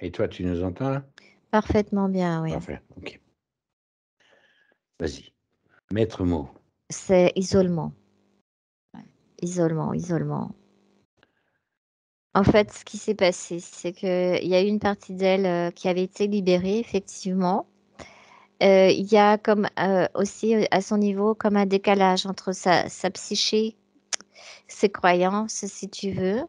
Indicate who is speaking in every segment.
Speaker 1: Et toi, tu nous entends là?
Speaker 2: Parfaitement bien, oui.
Speaker 1: Parfait, OK. Vas-y. Maître mot.
Speaker 2: C'est isolement, isolement, isolement. En fait, ce qui s'est passé, c'est qu'il y a eu une partie d'elle qui avait été libérée, effectivement. Il y a comme aussi à son niveau comme un décalage entre sa psyché, ses croyances, si tu veux,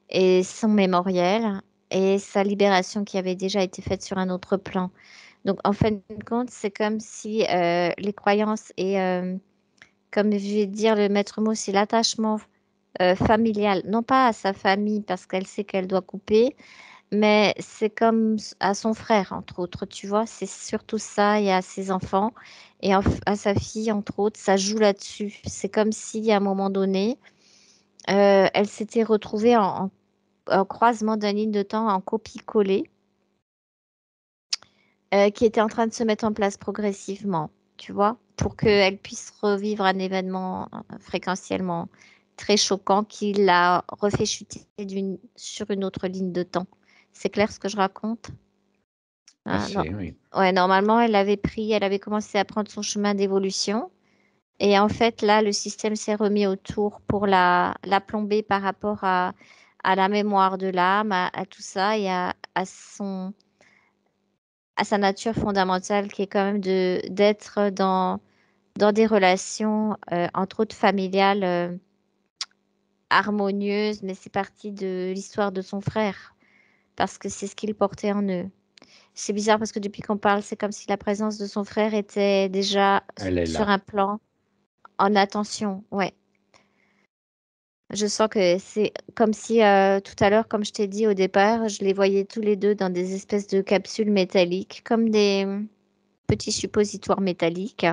Speaker 2: et son mémoriel, et sa libération qui avait déjà été faite sur un autre plan. Donc, en fin de compte, c'est comme si les croyances et, comme je vais dire, le maître mot, c'est l'attachement familial, non pas à sa famille parce qu'elle sait qu'elle doit couper, mais c'est comme à son frère, entre autres, tu vois, c'est surtout ça, et à ses enfants, et à sa fille, entre autres, ça joue là-dessus. C'est comme si, à un moment donné, elle s'était retrouvée en croisement d'un ligne de temps, en copie-collée, qui était en train de se mettre en place progressivement, tu vois, pour qu'elle puisse revivre un événement fréquentiellement très choquant qui l'a refait chuter sur une autre ligne de temps. C'est clair ce que je raconte? Ah, non.
Speaker 1: Assez, oui.
Speaker 2: Ouais, normalement, elle avait commencé à prendre son chemin d'évolution. Et en fait, là, le système s'est remis autour pour la plomber par rapport à la mémoire de l'âme, à tout ça et à sa nature fondamentale qui est quand même d'être dans des relations, entre autres familiales, harmonieuses, mais c'est parti de l'histoire de son frère, parce que c'est ce qu'il portait en eux. C'est bizarre parce que depuis qu'on parle, c'est comme si la présence de son frère était déjà
Speaker 1: Elle est
Speaker 2: sur
Speaker 1: là.
Speaker 2: un plan en attention. Ouais. Je sens que c'est comme si tout à l'heure, comme je t'ai dit au départ, je les voyais tous les deux dans des espèces de capsules métalliques, comme des petits suppositoires métalliques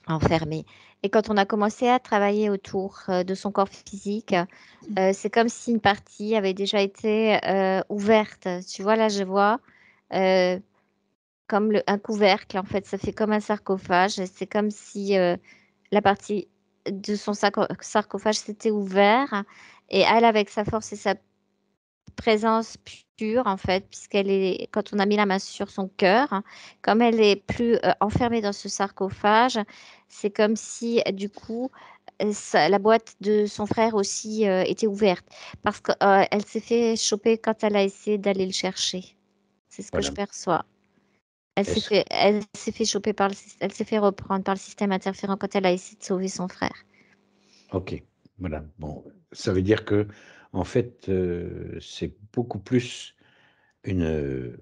Speaker 2: enfermés. Et quand on a commencé à travailler autour de son corps physique, c'est comme si une partie avait déjà été ouverte. Tu vois, là, je vois euh, comme un couvercle, en fait, ça fait comme un sarcophage. Et c'est comme si la partie de son sarcophage s'était ouvert et elle, avec sa force et sa présence pure, en fait, puisqu'elle est, quand on a mis la main sur son cœur, hein, comme elle est plus enfermée dans ce sarcophage, c'est comme si, du coup, la boîte de son frère aussi était ouverte parce qu'elle s'est fait choper quand elle a essayé d'aller le chercher. C'est ce que je
Speaker 1: Voilà.
Speaker 2: perçois.
Speaker 1: Est-ce
Speaker 2: Elle s'est fait choper elle s'est fait reprendre par le système interférent quand elle a essayé de sauver son frère.
Speaker 1: OK, voilà. Bon, ça veut dire que, en fait, c'est beaucoup plus une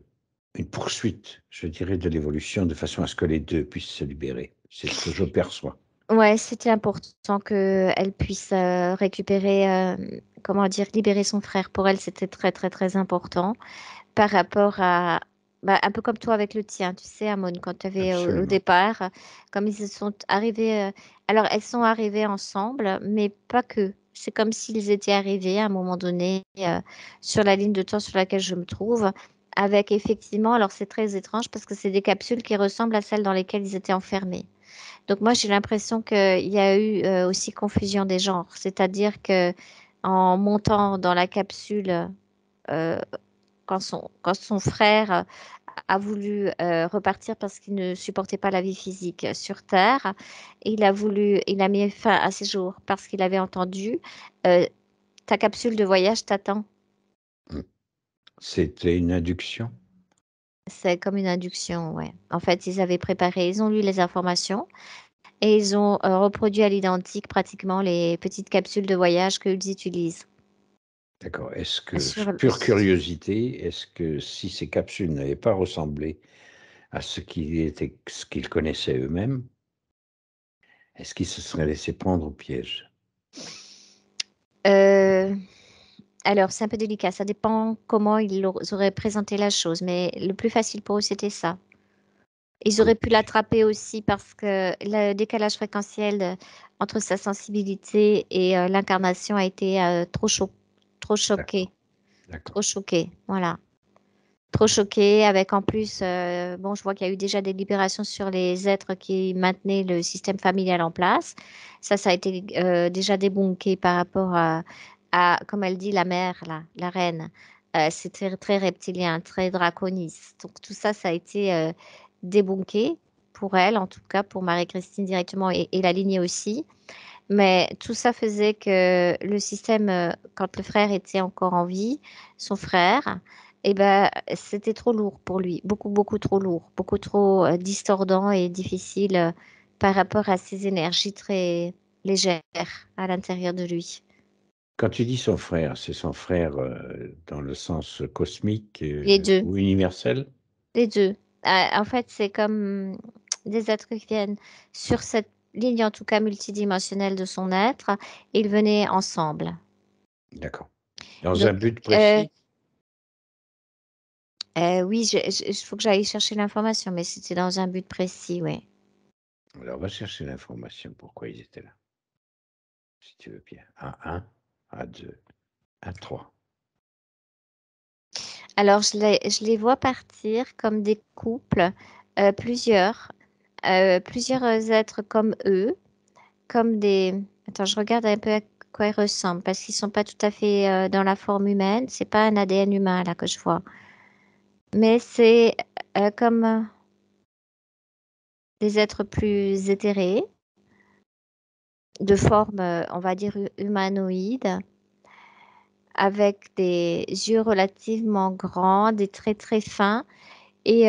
Speaker 1: poursuite, je dirais, de l'évolution de façon à ce que les 2 puissent se libérer. C'est ce que je perçois.
Speaker 2: Ouais, c'était important qu'elle puisse récupérer, comment dire, libérer son frère. Pour elle, c'était très, très, très important par rapport à, bah, un peu comme toi avec le tien, tu sais, Amon, quand tu avais au
Speaker 1: Absolument.
Speaker 2: départ, comme ils se sont arrivés, alors elles sont arrivées ensemble, mais pas que. C'est comme s'ils étaient arrivés à un moment donné sur la ligne de temps sur laquelle je me trouve, avec effectivement, alors c'est très étrange parce que c'est des capsules qui ressemblent à celles dans lesquelles ils étaient enfermés. Donc moi, j'ai l'impression qu'il y a eu aussi confusion des genres, c'est-à-dire que en montant dans la capsule, euh, quand son frère a voulu repartir parce qu'il ne supportait pas la vie physique sur Terre, il a mis fin à ses jours parce qu'il avait entendu euh, ta capsule de voyage t'attend.
Speaker 1: Mmh. C'était une induction?
Speaker 2: C'est comme une induction, ouais. En fait, ils avaient préparé, ils ont lu les informations. Et ils ont reproduit à l'identique pratiquement les petites capsules de voyage qu'ils utilisent.
Speaker 1: D'accord. Est-ce que,
Speaker 2: Sur,
Speaker 1: pure curiosité, est-ce que si ces capsules n'avaient pas ressemblé à ce qu'ils connaissaient eux-mêmes, est-ce qu'ils se seraient laissés prendre au piège?
Speaker 2: euh, alors, c'est un peu délicat, ça dépend comment ils auraient présenté la chose, mais le plus facile pour eux, c'était ça. Ils auraient pu
Speaker 1: OK,
Speaker 2: l'attraper aussi parce que le décalage fréquentiel entre sa sensibilité et l'incarnation a été trop choqué,
Speaker 1: d'accord, d'accord.
Speaker 2: trop choqué, voilà. Trop choquée avec en plus, bon, je vois qu'il y a eu déjà des libérations sur les êtres qui maintenaient le système familial en place. Ça a été déjà débunké par rapport comme elle dit, la mère, là, la reine. C'est très, très reptilien, très draconiste. Donc tout ça, ça a été débunké pour elle, en tout cas pour Marie-Christine directement et la lignée aussi. Mais tout ça faisait que le système, quand le frère était encore en vie, son frère, eh ben, c'était trop lourd pour lui, beaucoup, beaucoup trop lourd, beaucoup trop distordant et difficile par rapport à ses énergies très légères à l'intérieur de lui.
Speaker 1: Quand tu dis son frère, c'est son frère dans le sens cosmique
Speaker 2: Les deux,
Speaker 1: ou universel?
Speaker 2: les deux. En fait, c'est comme des êtres qui viennent sur cette ligne, en tout cas multidimensionnelle de son être, ils venaient ensemble.
Speaker 1: D'accord. Dans un
Speaker 2: Donc,
Speaker 1: but
Speaker 2: euh,
Speaker 1: précis?
Speaker 2: Oui, il faut que j'aille chercher l'information, mais c'était dans un but précis, oui.
Speaker 1: Alors, va chercher l'information, pourquoi ils étaient là, si tu veux bien. A1, A2, A3.
Speaker 2: Alors, je les vois partir comme des couples, plusieurs, plusieurs êtres comme eux, comme des... Attends, je regarde un peu à quoi ils ressemblent, parce qu'ils sont pas tout à fait dans la forme humaine. C'est pas un ADN humain, là, que je vois. Mais c'est comme des êtres plus éthérés, de forme, on va dire, humanoïde avec des yeux relativement grands, des traits très fins et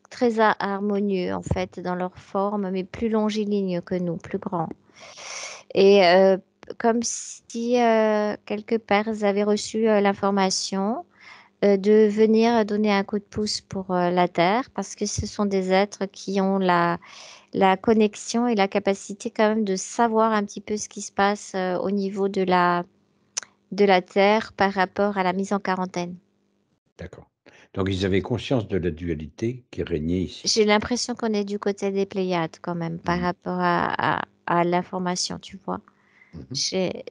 Speaker 2: très harmonieux en fait dans leur forme, mais plus longilignes que nous, plus grands. Et comme si quelque part ils avaient reçu l'information de venir donner un coup de pouce pour la Terre, parce que ce sont des êtres qui ont la connexion et la capacité quand même de savoir un petit peu ce qui se passe au niveau de la Terre par rapport à la mise en quarantaine.
Speaker 1: D'accord. Donc, ils avaient conscience de la dualité qui régnait ici.
Speaker 2: J'ai l'impression qu'on est du côté des Pléiades quand même par
Speaker 1: Mhm.
Speaker 2: rapport à l'information, tu vois.
Speaker 1: Mhm.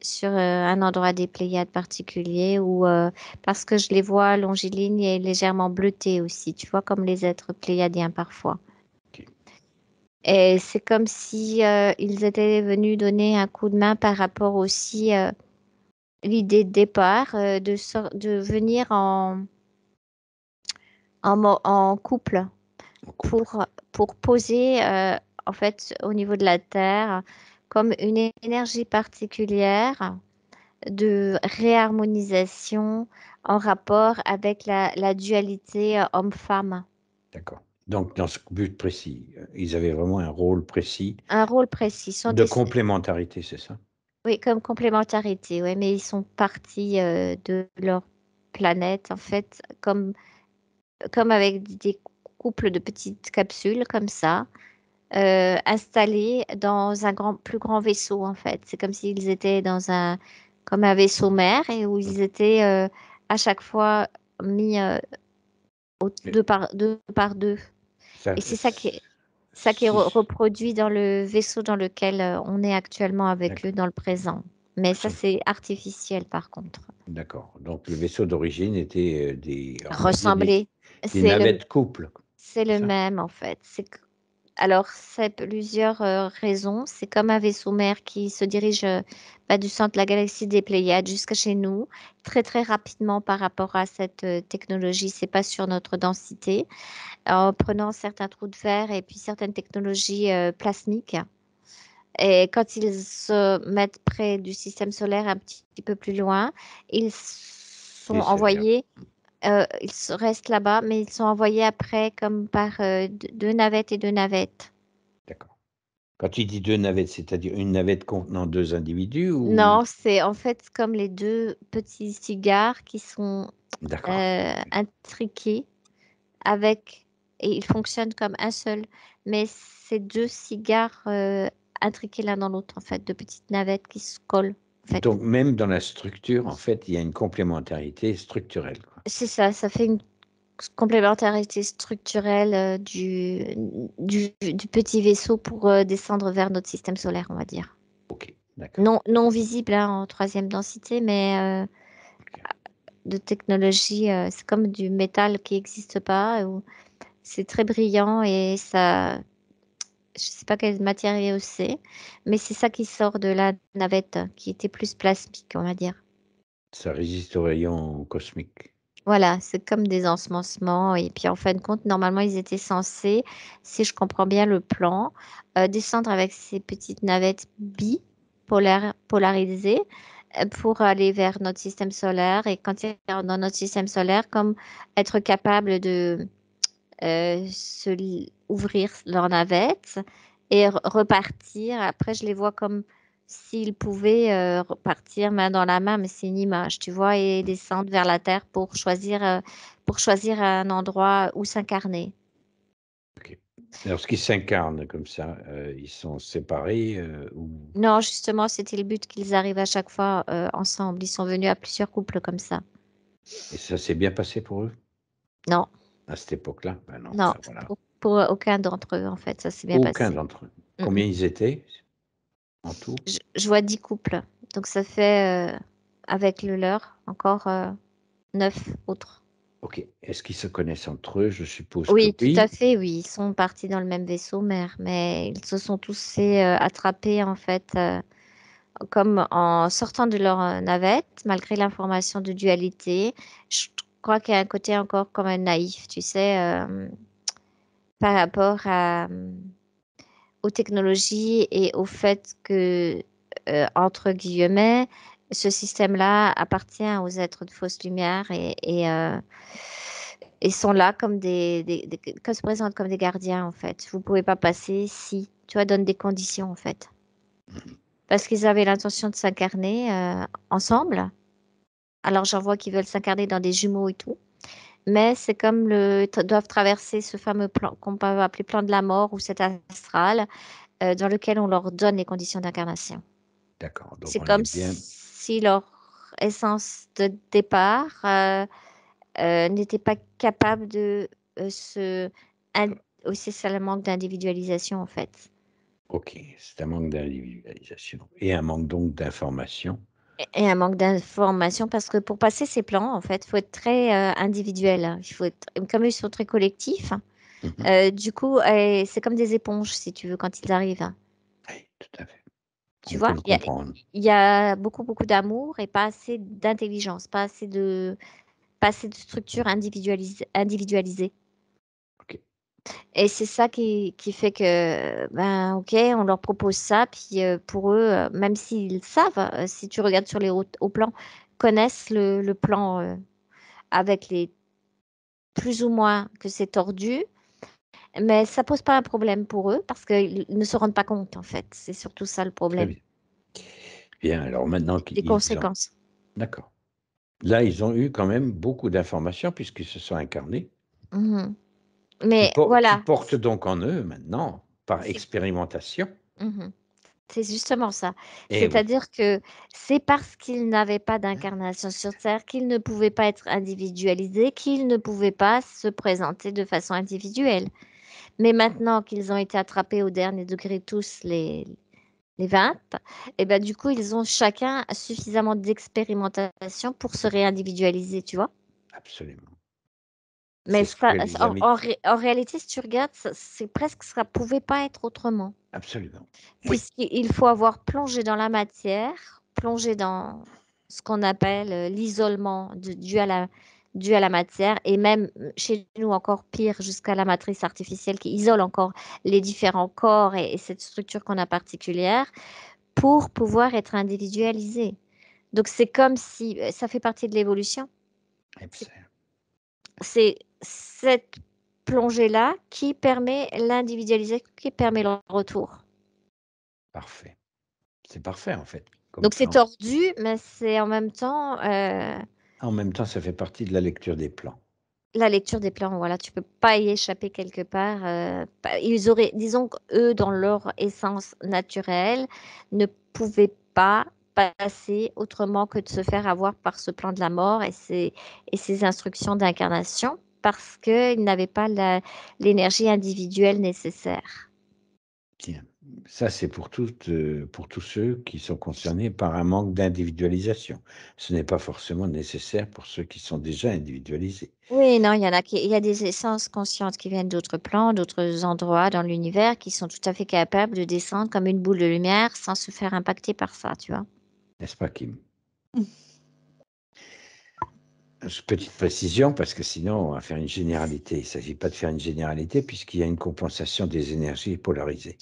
Speaker 2: Sur un endroit des Pléiades particulier où, parce que je les vois longilignes et légèrement bleutés aussi, tu vois, comme les êtres pléiadiens parfois.
Speaker 1: Ok.
Speaker 2: Et c'est comme si ils étaient venus donner un coup de main par rapport aussi l'idée de départ de venir en couple
Speaker 1: En couple.
Speaker 2: pour poser en fait au niveau de la Terre comme une énergie particulière de réharmonisation en rapport avec la dualité homme-femme.
Speaker 1: D'accord. Donc, dans ce but précis, ils avaient vraiment un rôle précis
Speaker 2: Un rôle précis.
Speaker 1: de complémentarité, c'est ça?
Speaker 2: Oui, comme complémentarité, oui, mais ils sont partis de leur planète en fait comme avec des couples de petites capsules comme ça installés dans un plus grand vaisseau en fait. C'est comme s'ils étaient comme un vaisseau mère et où ils étaient à chaque fois mis
Speaker 1: Mais
Speaker 2: deux par deux.
Speaker 1: ça,
Speaker 2: Et c'est ça qui est
Speaker 1: si,
Speaker 2: reproduit dans le vaisseau dans lequel on est actuellement avec eux
Speaker 1: d'accord.
Speaker 2: dans le présent. Mais ça,
Speaker 1: Sauf-
Speaker 2: c'est artificiel par contre.
Speaker 1: D'accord. Donc, le vaisseau d'origine était on va dire
Speaker 2: Ressembler,
Speaker 1: des
Speaker 2: c'est le,
Speaker 1: navettes couples,
Speaker 2: c'est
Speaker 1: c'est
Speaker 2: le
Speaker 1: ça?
Speaker 2: même en fait. Alors, c'est plusieurs raisons. C'est comme un vaisseau mère qui se dirige du centre de la galaxie des Pléiades jusqu'à chez nous, très très rapidement par rapport à cette technologie. C'est pas sur notre densité, en prenant certains trous de verre et puis certaines technologies plasmiques. Et quand ils se mettent près du système solaire, un petit peu plus loin, ils sont
Speaker 1: Et c'est rien.
Speaker 2: envoyés restent là-bas, mais ils sont envoyés après comme par deux navettes et deux navettes.
Speaker 1: D'accord. Quand tu dis deux navettes, c'est-à-dire une navette contenant deux individus ou...
Speaker 2: Non, c'est en fait comme les deux petits cigares qui sont
Speaker 1: D'accord.
Speaker 2: intriqués avec, et ils fonctionnent comme un seul, mais c'est deux cigares intriqués l'un dans l'autre, en fait, deux petites navettes qui se collent, en fait.
Speaker 1: Donc, même dans la structure, en fait, il y a une complémentarité structurelle, quoi.
Speaker 2: C'est ça, ça fait une complémentarité structurelle du petit vaisseau pour descendre vers notre système solaire, on va dire.
Speaker 1: Ok, d'accord.
Speaker 2: Non, non visible hein, en troisième densité, mais
Speaker 1: Ok.
Speaker 2: de technologie, c'est comme du métal qui n'existe pas, ou c'est très brillant et ça, je sais pas quelle matière c'est, mais c'est ça qui sort de la navette, qui était plus plasmique, on va dire.
Speaker 1: Ça résiste aux rayons cosmiques.
Speaker 2: Voilà, c'est comme des ensemencements. Et puis en fin de compte, normalement, ils étaient censés, si je comprends bien le plan, descendre avec ces petites navettes polarisées pour aller vers notre système solaire. Et quand ils rentrent dans notre système solaire, comme être capable de ouvrir leur navette et repartir. Après, je les vois comme s'ils pouvaient repartir main dans la main, mais c'est une image, tu vois, et descendre vers la terre pour choisir un endroit où s'incarner.
Speaker 1: Ok. Lorsqu'ils s'incarnent comme ça, ils sont séparés ou...
Speaker 2: Non, justement, c'était le but qu'ils arrivent à chaque fois ensemble. Ils sont venus à plusieurs couples comme ça.
Speaker 1: Et ça s'est bien passé pour eux
Speaker 2: Non,
Speaker 1: à cette époque-là? Ben non,
Speaker 2: non,
Speaker 1: ben voilà.
Speaker 2: pour aucun d'entre eux, en fait, ça s'est bien
Speaker 1: Aucun
Speaker 2: passé.
Speaker 1: d'entre eux.
Speaker 2: Mm, mm.
Speaker 1: Combien ils étaient en tout?
Speaker 2: Je vois 10 couples. Donc ça fait, avec le leur, encore 9 autres.
Speaker 1: Ok. Est-ce qu'ils se connaissent entre eux? Je suppose que
Speaker 2: Oui, tout à
Speaker 1: oui.
Speaker 2: fait, oui. Ils sont partis dans le même vaisseau mère, mais ils se sont tous fait attraper, en fait, comme en sortant de leur navette, malgré l'information de dualité. Je crois qu'il y a un côté encore comme un naïf, tu sais, par rapport aux technologies et au fait que, entre guillemets, ce système-là appartient aux êtres de fausse lumière et sont là comme que se présentent comme des gardiens, en fait. Vous pouvez pas passer si, tu vois, donne des conditions, en fait.
Speaker 1: Mhm.
Speaker 2: Parce qu'ils avaient l'intention de s'incarner ensemble. Alors j'en vois qui veulent s'incarner dans des jumeaux et tout. Mais c'est comme doivent traverser ce fameux plan qu'on peut appeler plan de la mort ou cet astral dans lequel on leur donne les conditions d'incarnation.
Speaker 1: D'accord. Donc
Speaker 2: C'est
Speaker 1: on est
Speaker 2: comme
Speaker 1: bien.
Speaker 2: si leur essence de départ n'était pas capable de in- aussi c'est le manque d'individualisation en fait.
Speaker 1: Ok. C'est un manque d'individualisation et un manque donc d'information.
Speaker 2: Et un manque d'information parce que pour passer ces plans, en fait, il faut être très individuel, hein. Il faut être, comme ils sont très collectifs,
Speaker 1: Mhm.
Speaker 2: du coup, c'est comme des éponges, si tu veux, quand ils arrivent, hein.
Speaker 1: Oui, tout à fait.
Speaker 2: Tu
Speaker 1: On peut
Speaker 2: vois,
Speaker 1: le comprendre.
Speaker 2: il y a beaucoup, beaucoup d'amour et pas assez d'intelligence, pas assez de structure individualisée.
Speaker 1: Ok.
Speaker 2: Et c'est ça qui fait que, ben, ok, on leur propose ça, puis pour eux, même s'ils savent, si tu regardes sur les hauts plans, connaissent le plan avec les plus ou moins que c'est tordu, mais ça pose pas un problème pour eux parce qu'ils ne se rendent pas compte, en fait. C'est surtout ça le
Speaker 1: Très
Speaker 2: problème,
Speaker 1: bien. Bien. Alors maintenant
Speaker 2: des
Speaker 1: qu'ils ont.
Speaker 2: conséquences.
Speaker 1: D'accord. Là, ils ont eu quand même beaucoup d'informations puisqu'ils se sont incarnés,
Speaker 2: Mhm.
Speaker 1: qui,
Speaker 2: Mais
Speaker 1: qui
Speaker 2: voilà,
Speaker 1: portent donc en eux maintenant, par
Speaker 2: c'est
Speaker 1: expérimentation.
Speaker 2: mhm. C'est justement ça.
Speaker 1: Eh oui,
Speaker 2: C'est-à-dire que c'est parce qu'ils n'avaient pas d'incarnation sur Terre qu'ils ne pouvaient pas être individualisés, qu'ils ne pouvaient pas se présenter de façon individuelle. Mais maintenant qu'ils ont été attrapés au dernier degré, tous les 20, et ben du coup, ils ont chacun suffisamment d'expérimentation pour se réindividualiser, tu vois.
Speaker 1: absolument.
Speaker 2: Mais
Speaker 1: C'est ce que les amis.
Speaker 2: en réalité, si tu regardes, c'est presque, ça pouvait pas être autrement.
Speaker 1: Absolument. Oui,
Speaker 2: Puisqu'il faut avoir plongé dans la matière, plongé dans ce qu'on appelle l'isolement dû à la matière, et même chez nous encore pire, jusqu'à la matrice artificielle qui isole encore les différents corps et cette structure qu'on a particulière pour pouvoir être individualisé. Donc c'est comme si, ça fait partie de l'évolution, c'est
Speaker 1: absolument.
Speaker 2: c'est cette plongée-là qui permet l'individualisation, qui permet le retour.
Speaker 1: Parfait. C'est parfait en fait, comme
Speaker 2: Donc c'est
Speaker 1: plan.
Speaker 2: tordu, mais c'est en même temps
Speaker 1: En même temps, ça fait partie de la lecture des plans.
Speaker 2: la lecture des plans. Voilà, tu peux pas y échapper quelque part. Ils auraient, disons qu'eux, dans leur essence naturelle, ne pouvaient pas passer autrement que de se faire avoir par ce plan de la mort et ces instructions d'incarnation parce qu'ils n'avaient pas l'énergie individuelle nécessaire.
Speaker 1: Tiens, ça c'est pour tous ceux qui sont concernés par un manque d'individualisation. Ce n'est pas forcément nécessaire pour ceux qui sont déjà individualisés.
Speaker 2: Oui, non, il y a des essences conscientes qui viennent d'autres plans, d'autres endroits dans l'univers qui sont tout à fait capables de descendre comme une boule de lumière sans se faire impacter par ça, tu vois.
Speaker 1: N'est-ce pas, Kim? Petite précision, parce que sinon, on va faire une généralité. Il ne s'agit pas de faire une généralité, puisqu'il y a une compensation des énergies polarisées.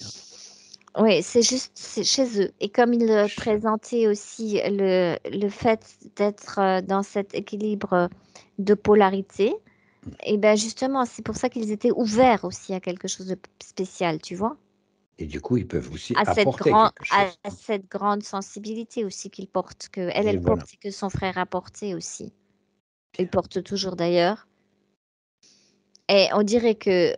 Speaker 2: Oui, c'est juste c'est chez eux. Et comme il
Speaker 1: Je-
Speaker 2: présentait aussi le fait d'être dans cet équilibre de polarité, et ben justement, c'est pour ça qu'ils étaient ouverts aussi à quelque chose de spécial, tu vois,
Speaker 1: Et du coup, ils peuvent aussi apporter quelque
Speaker 2: à
Speaker 1: chose.
Speaker 2: cette grande sensibilité aussi qu'il porte, que
Speaker 1: Et
Speaker 2: elle porte
Speaker 1: voilà.
Speaker 2: et que son frère a porté aussi. Il porte toujours d'ailleurs. Et on dirait que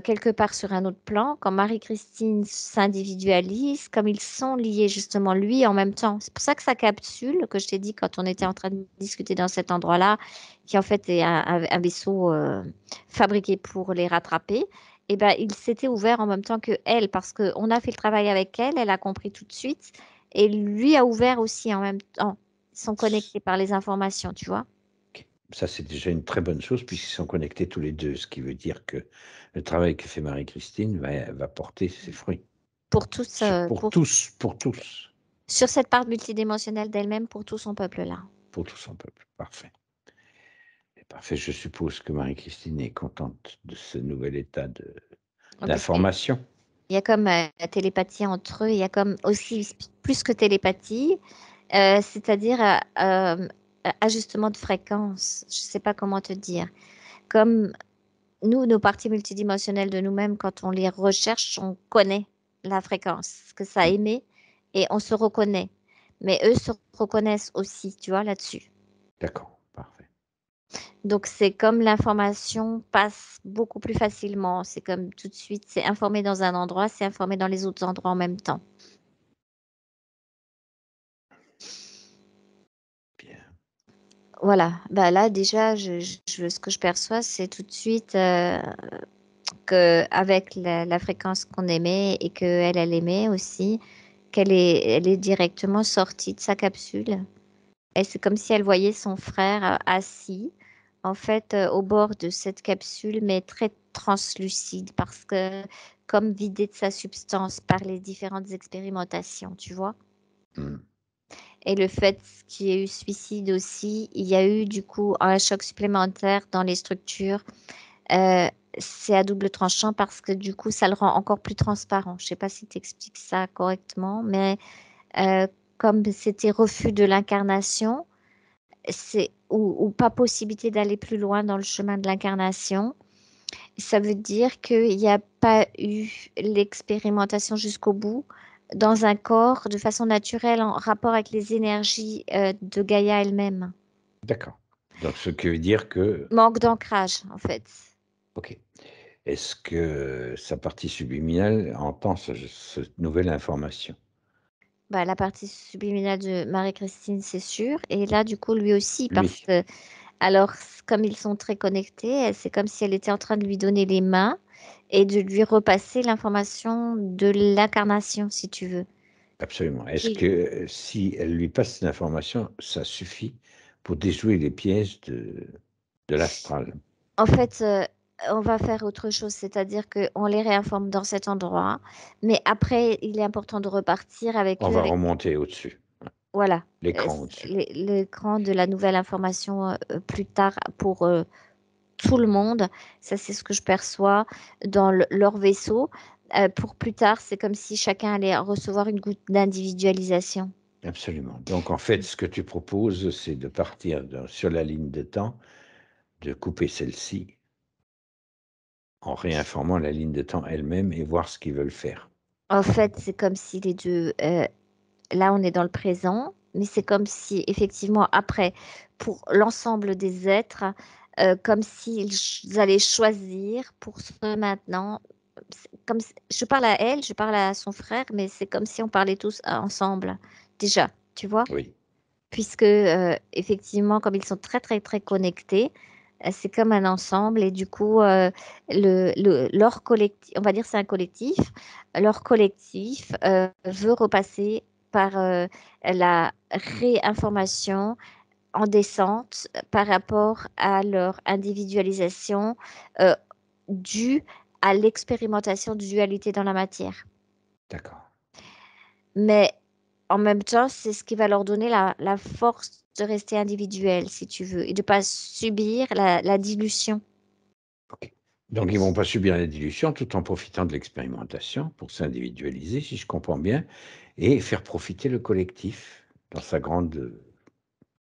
Speaker 2: quelque part sur un autre plan, quand Marie-Christine s'individualise, comme ils sont liés justement lui en même temps. C'est pour ça que sa capsule, que je t'ai dit quand on était en train de discuter dans cet endroit-là, qui en fait est un vaisseau fabriqué pour les rattraper, et ben il s'était ouvert en même temps que elle, parce qu'on a fait le travail avec elle, elle a compris tout de suite, et lui a ouvert aussi en même temps. Ils sont connectés par les informations, tu vois.
Speaker 1: Ça, c'est déjà une très bonne chose, puisqu'ils sont connectés tous les deux, ce qui veut dire que le travail que fait Marie-Christine va porter ses fruits.
Speaker 2: Pour tous,
Speaker 1: Pour tous, pour tous,
Speaker 2: sur cette part multidimensionnelle d'elle-même pour tout son peuple-là.
Speaker 1: pour tout son peuple. Parfait. Et parfait. Je suppose que Marie-Christine est contente de ce nouvel état
Speaker 2: Parce qu'il
Speaker 1: d'information.
Speaker 2: y a comme télépathie entre eux, il y a comme aussi plus que télépathie, c'est-à-dire ajustement de fréquence. Je ne sais pas comment te dire. Comme nous, nos parties multidimensionnelles de nous-mêmes, quand on les recherche, on connaît la fréquence que ça
Speaker 1: Hmm.
Speaker 2: émet et on se reconnaît. Mais eux se reconnaissent aussi, tu vois, là-dessus.
Speaker 1: D'accord, parfait.
Speaker 2: Donc, c'est comme l'information passe beaucoup plus facilement. C'est comme tout de suite, c'est informé dans un endroit, c'est informé dans les autres endroits en même temps.
Speaker 1: Bien.
Speaker 2: Voilà. Bah là, déjà, ce que je perçois, c'est tout de suite que avec la fréquence qu'on émet et qu'elle, elle émet aussi, elle est directement sortie de sa capsule. Et c'est comme si elle voyait son frère assis, en fait, au bord de cette capsule, mais très translucide, parce que comme vidé de sa substance par les différentes expérimentations, tu vois.
Speaker 1: Hmm.
Speaker 2: Et le fait qu'il y ait eu suicide aussi, il y a eu du coup un choc supplémentaire dans les structures. Euh, c'est à double tranchant parce que du coup, ça le rend encore plus transparent. Je sais pas si tu expliques ça correctement, mais euh, comme c'était refus de l'incarnation, ou pas possibilité d'aller plus loin dans le chemin de l'incarnation. Ça veut dire qu'il n'y a pas eu l'expérimentation jusqu'au bout dans un corps de façon naturelle en rapport avec les énergies de Gaïa elle-même.
Speaker 1: D'accord. Donc, ce qui veut dire que,
Speaker 2: Manque d'ancrage, en fait.
Speaker 1: ok. Est-ce que sa partie subliminale entend cette nouvelle information?
Speaker 2: Bah, la partie subliminale de Marie-Christine, c'est sûr. Et là, du coup, lui aussi, parce
Speaker 1: Lui.
Speaker 2: que, alors, comme ils sont très connectés, c'est comme si elle était en train de lui donner les mains et de lui repasser l'information de l'incarnation, si tu veux.
Speaker 1: Absolument. Est-ce
Speaker 2: Qui,
Speaker 1: que si elle lui passe cette information, ça suffit pour déjouer les pièges de l'astral?
Speaker 2: en fait, on va faire autre chose, c'est-à-dire qu'on les réinforme dans cet endroit, mais après, il est important de repartir avec
Speaker 1: On
Speaker 2: eux,
Speaker 1: va
Speaker 2: avec,
Speaker 1: remonter au-dessus,
Speaker 2: voilà,
Speaker 1: l'écran au-dessus.
Speaker 2: l'écran de la nouvelle information plus tard pour tout le monde. Ça, c'est ce que je perçois dans leur vaisseau. Pour plus tard, c'est comme si chacun allait recevoir une goutte d'individualisation.
Speaker 1: Absolument. Donc, en fait, ce que tu proposes, c'est de partir sur la ligne de temps, de couper celle-ci en réinformant la ligne de temps elle-même et voir ce qu'ils veulent faire.
Speaker 2: En fait, c'est comme si les deux, là, on est dans le présent, mais c'est comme si, effectivement, après, pour l'ensemble des êtres, comme s'ils allaient choisir pour ce maintenant. Je parle à elle, je parle à son frère, mais c'est comme si on parlait tous ensemble, déjà, tu vois?
Speaker 1: Oui,
Speaker 2: Puisque, effectivement, comme ils sont très, très, très connectés, c'est comme un ensemble et du coup, leur collectif, on va dire c'est un collectif, leur collectif veut repasser par la réinformation en descente par rapport à leur individualisation euh, due à l'expérimentation de dualité dans la matière.
Speaker 1: d'accord.
Speaker 2: Mais en même temps, c'est ce qui va leur donner la force de rester individuel, si tu veux, et de pas subir la dilution.
Speaker 1: OK. Donc ils vont pas subir la dilution tout en profitant de l'expérimentation pour s'individualiser, si je comprends bien, et faire profiter le collectif dans sa grande,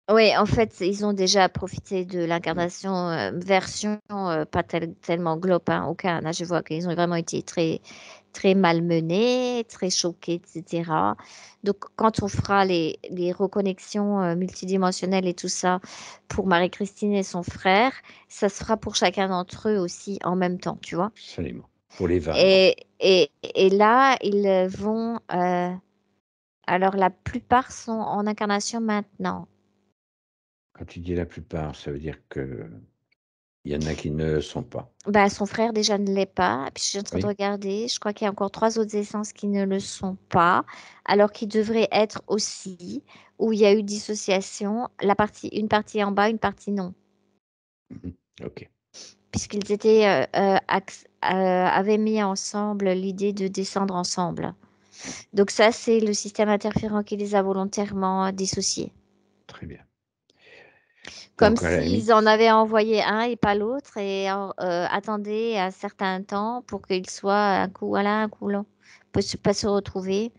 Speaker 2: Oui, en fait, ils ont déjà profité de
Speaker 1: mmh,
Speaker 2: l'incarnation, version, pas tellement globe, hein, aucun. Là, je vois qu'ils ont vraiment été très, très malmenés, très choqués, etc. Donc, quand on fera les reconnexions multidimensionnelles et tout ça pour Marie-Christine et son frère, ça se fera pour chacun d'entre eux aussi en même temps, tu vois.
Speaker 1: absolument, pour les vaincre.
Speaker 2: Et là, ils vont. Alors, la plupart sont en incarnation maintenant.
Speaker 1: Quand tu dis la plupart, ça veut dire qu'il y en a qui ne le sont pas.
Speaker 2: Bah, son frère déjà ne l'est pas. Puis je suis en train de
Speaker 1: Oui?
Speaker 2: regarder. Je crois qu'il y a encore trois autres essences qui ne le sont pas, alors qu'ils devraient être aussi, où il y a eu dissociation, une partie en bas, une partie non,
Speaker 1: Mmh. OK,
Speaker 2: puisqu'ils étaient avaient mis ensemble l'idée de descendre ensemble. Donc ça, c'est le système interférent qui les a volontairement dissociés.
Speaker 1: très bien.
Speaker 2: Comme
Speaker 1: Donc à la
Speaker 2: s'ils en
Speaker 1: limite,
Speaker 2: avaient envoyé un et pas l'autre et attendaient un certain temps pour qu'ils soient un coup là, un coup là, pour pas se retrouver.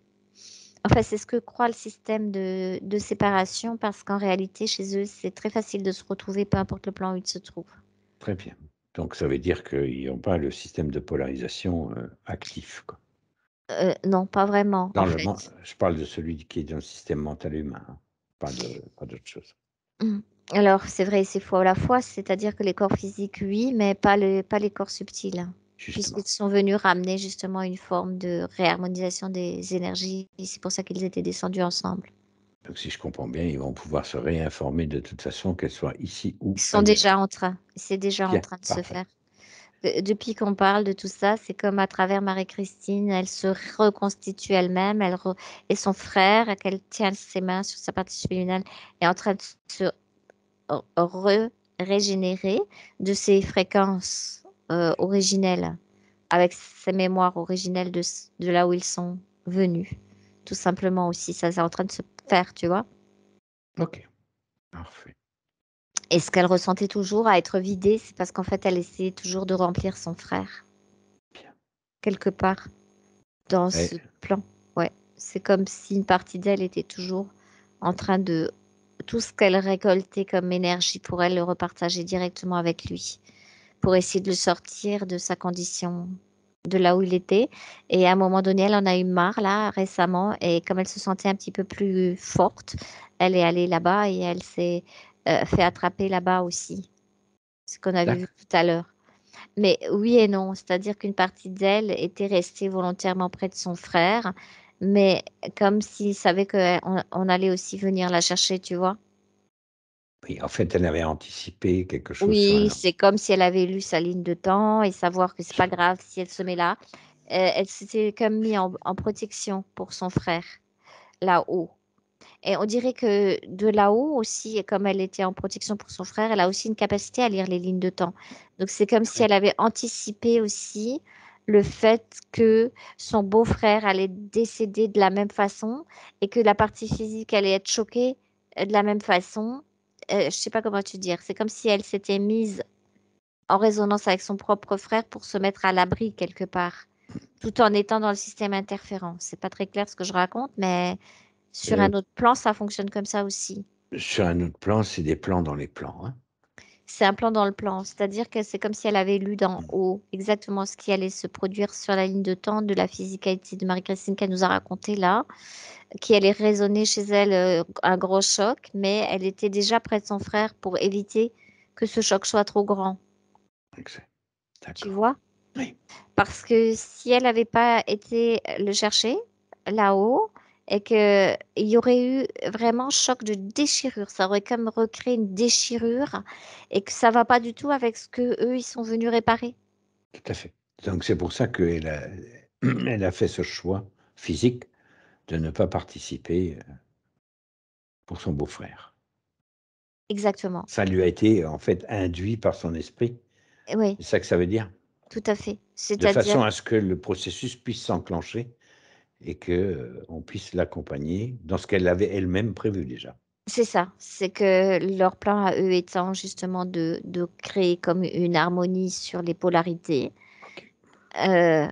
Speaker 2: Enfin, c'est ce que croit le système de séparation parce qu'en réalité, chez eux, c'est très facile de se retrouver, peu importe le plan où ils se trouvent.
Speaker 1: très bien. Donc ça veut dire qu'ils n'ont pas le système de polarisation, actif, quoi.
Speaker 2: Non, pas vraiment, en
Speaker 1: Dans le
Speaker 2: fait.
Speaker 1: men Je parle de celui qui est dans le système mental humain, hein, pas d'autre chose.
Speaker 2: Mm. Alors, c'est vrai et c'est faux à la fois, c'est-à-dire que les corps physiques, oui, mais pas les corps subtils,
Speaker 1: Justement.
Speaker 2: puisqu'ils sont venus ramener justement une forme de réharmonisation des énergies, et c'est pour ça qu'ils étaient descendus ensemble.
Speaker 1: Donc si je comprends bien, ils vont pouvoir se réinformer de toute façon, qu'elles soient ici ou
Speaker 2: Ils sont
Speaker 1: ailleurs.
Speaker 2: déjà en train, c'est déjà en
Speaker 1: Bien,
Speaker 2: train de se
Speaker 1: parfait.
Speaker 2: faire. Depuis qu'on parle de tout ça, c'est comme à travers Marie-Christine, elle se reconstitue elle-même, et son frère, qu'elle tient ses mains sur sa partie subliminale, est en train de se régénérer de ses fréquences originelles, avec ses mémoires originelles de là où ils sont venus. Tout simplement aussi, ça c'est en train de se faire, tu vois.
Speaker 1: OK, parfait.
Speaker 2: Et ce qu'elle ressentait toujours à être vidée, c'est parce qu'en fait, elle essayait toujours de remplir son frère,
Speaker 1: Bien.
Speaker 2: quelque part, dans ce
Speaker 1: Et
Speaker 2: plan. Ouais, c'est comme si une partie d'elle était toujours en train de tout ce qu'elle récoltait comme énergie pour elle, le repartager directement avec lui, pour essayer de le sortir de sa condition, de là où il était. Et à un moment donné, elle en a eu marre, là, récemment, et comme elle se sentait un petit peu plus forte, elle est allée là-bas et elle s'est fait attraper là-bas aussi, ce qu'on avait vu
Speaker 1: d'acc
Speaker 2: tout à l'heure. Mais oui et non, c'est-à-dire qu'une partie d'elle était restée volontairement près de son frère, mais comme s'il savait qu'on allait aussi venir la chercher, tu vois.
Speaker 1: oui, en fait, elle avait anticipé quelque chose sur
Speaker 2: Oui,
Speaker 1: un
Speaker 2: c'est comme si elle avait lu sa ligne de temps et savoir que c'est pas grave si elle se met là. Elle s'était comme mis en protection pour son frère, là-haut. Et on dirait que de là-haut aussi, comme elle était en protection pour son frère, elle a aussi une capacité à lire les lignes de temps. Donc c'est comme si
Speaker 1: oui,
Speaker 2: elle avait anticipé aussi le fait que son beau-frère allait décéder de la même façon et que la partie physique allait être choquée de la même façon. Je sais pas comment te dire. C'est comme si elle s'était mise en résonance avec son propre frère pour se mettre à l'abri quelque part, tout en étant dans le système interférent. C'est pas très clair ce que je raconte, mais sur un
Speaker 1: heu,
Speaker 2: autre plan, ça fonctionne comme ça aussi.
Speaker 1: sur un autre plan, c'est des plans dans les plans, hein.
Speaker 2: C'est un plan dans le plan, c'est-à-dire que c'est comme si elle avait lu d'en
Speaker 1: Mmh.
Speaker 2: haut exactement ce qui allait se produire sur la ligne de temps de la physicalité de Marie-Christine qu'elle nous a raconté là, qui allait résonner chez elle un gros choc, mais elle était déjà près de son frère pour éviter que ce choc soit trop grand,
Speaker 1: Exact.
Speaker 2: tu
Speaker 1: D'accord.
Speaker 2: vois?
Speaker 1: Oui.
Speaker 2: Parce que si elle n'avait pas été le chercher là-haut et qu'il y aurait eu vraiment choc de déchirure, ça aurait comme recréé une déchirure et que ça va pas du tout avec ce que eux ils sont venus réparer.
Speaker 1: Tout à fait. Donc c'est pour ça qu'elle a elle a fait ce choix physique de ne pas participer, pour son beau-frère.
Speaker 2: Exactement.
Speaker 1: Ça lui a été, en fait, induit par son esprit,
Speaker 2: Oui,
Speaker 1: c'est ça que ça veut dire?
Speaker 2: tout à fait.
Speaker 1: De
Speaker 2: C'est-à-dire,
Speaker 1: façon à ce que le processus puisse s'enclencher et que, on puisse l'accompagner dans ce qu'elle avait elle-même prévu déjà.
Speaker 2: C'est ça, c'est que leur plan à eux étant justement de créer comme une harmonie sur les polarités,
Speaker 1: OK.
Speaker 2: euh,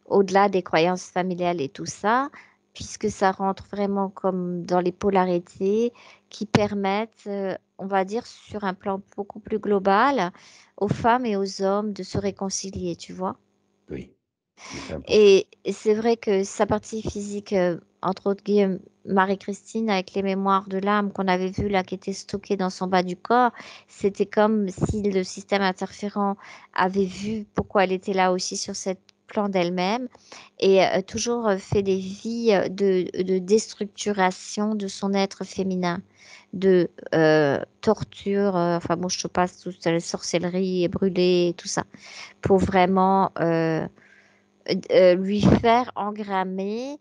Speaker 2: au-delà des croyances familiales et tout ça, puisque ça rentre vraiment comme dans les polarités qui permettent, on va dire, sur un plan beaucoup plus global, aux femmes et aux hommes de se réconcilier, tu vois.
Speaker 1: Oui, c'est important.
Speaker 2: Et c'est vrai que sa partie physique, entre autres guillemets, Marie-Christine, avec les mémoires de l'âme qu'on avait vues là, qui étaient stockées dans son bas du corps, c'était comme si le système interférent avait vu pourquoi elle était là aussi sur cette plan d'elle-même et toujours fait des vies de déstructuration de son être féminin, de torture, enfin bon, je te passe toute la sorcellerie et brûler et tout ça, pour vraiment lui faire engrammer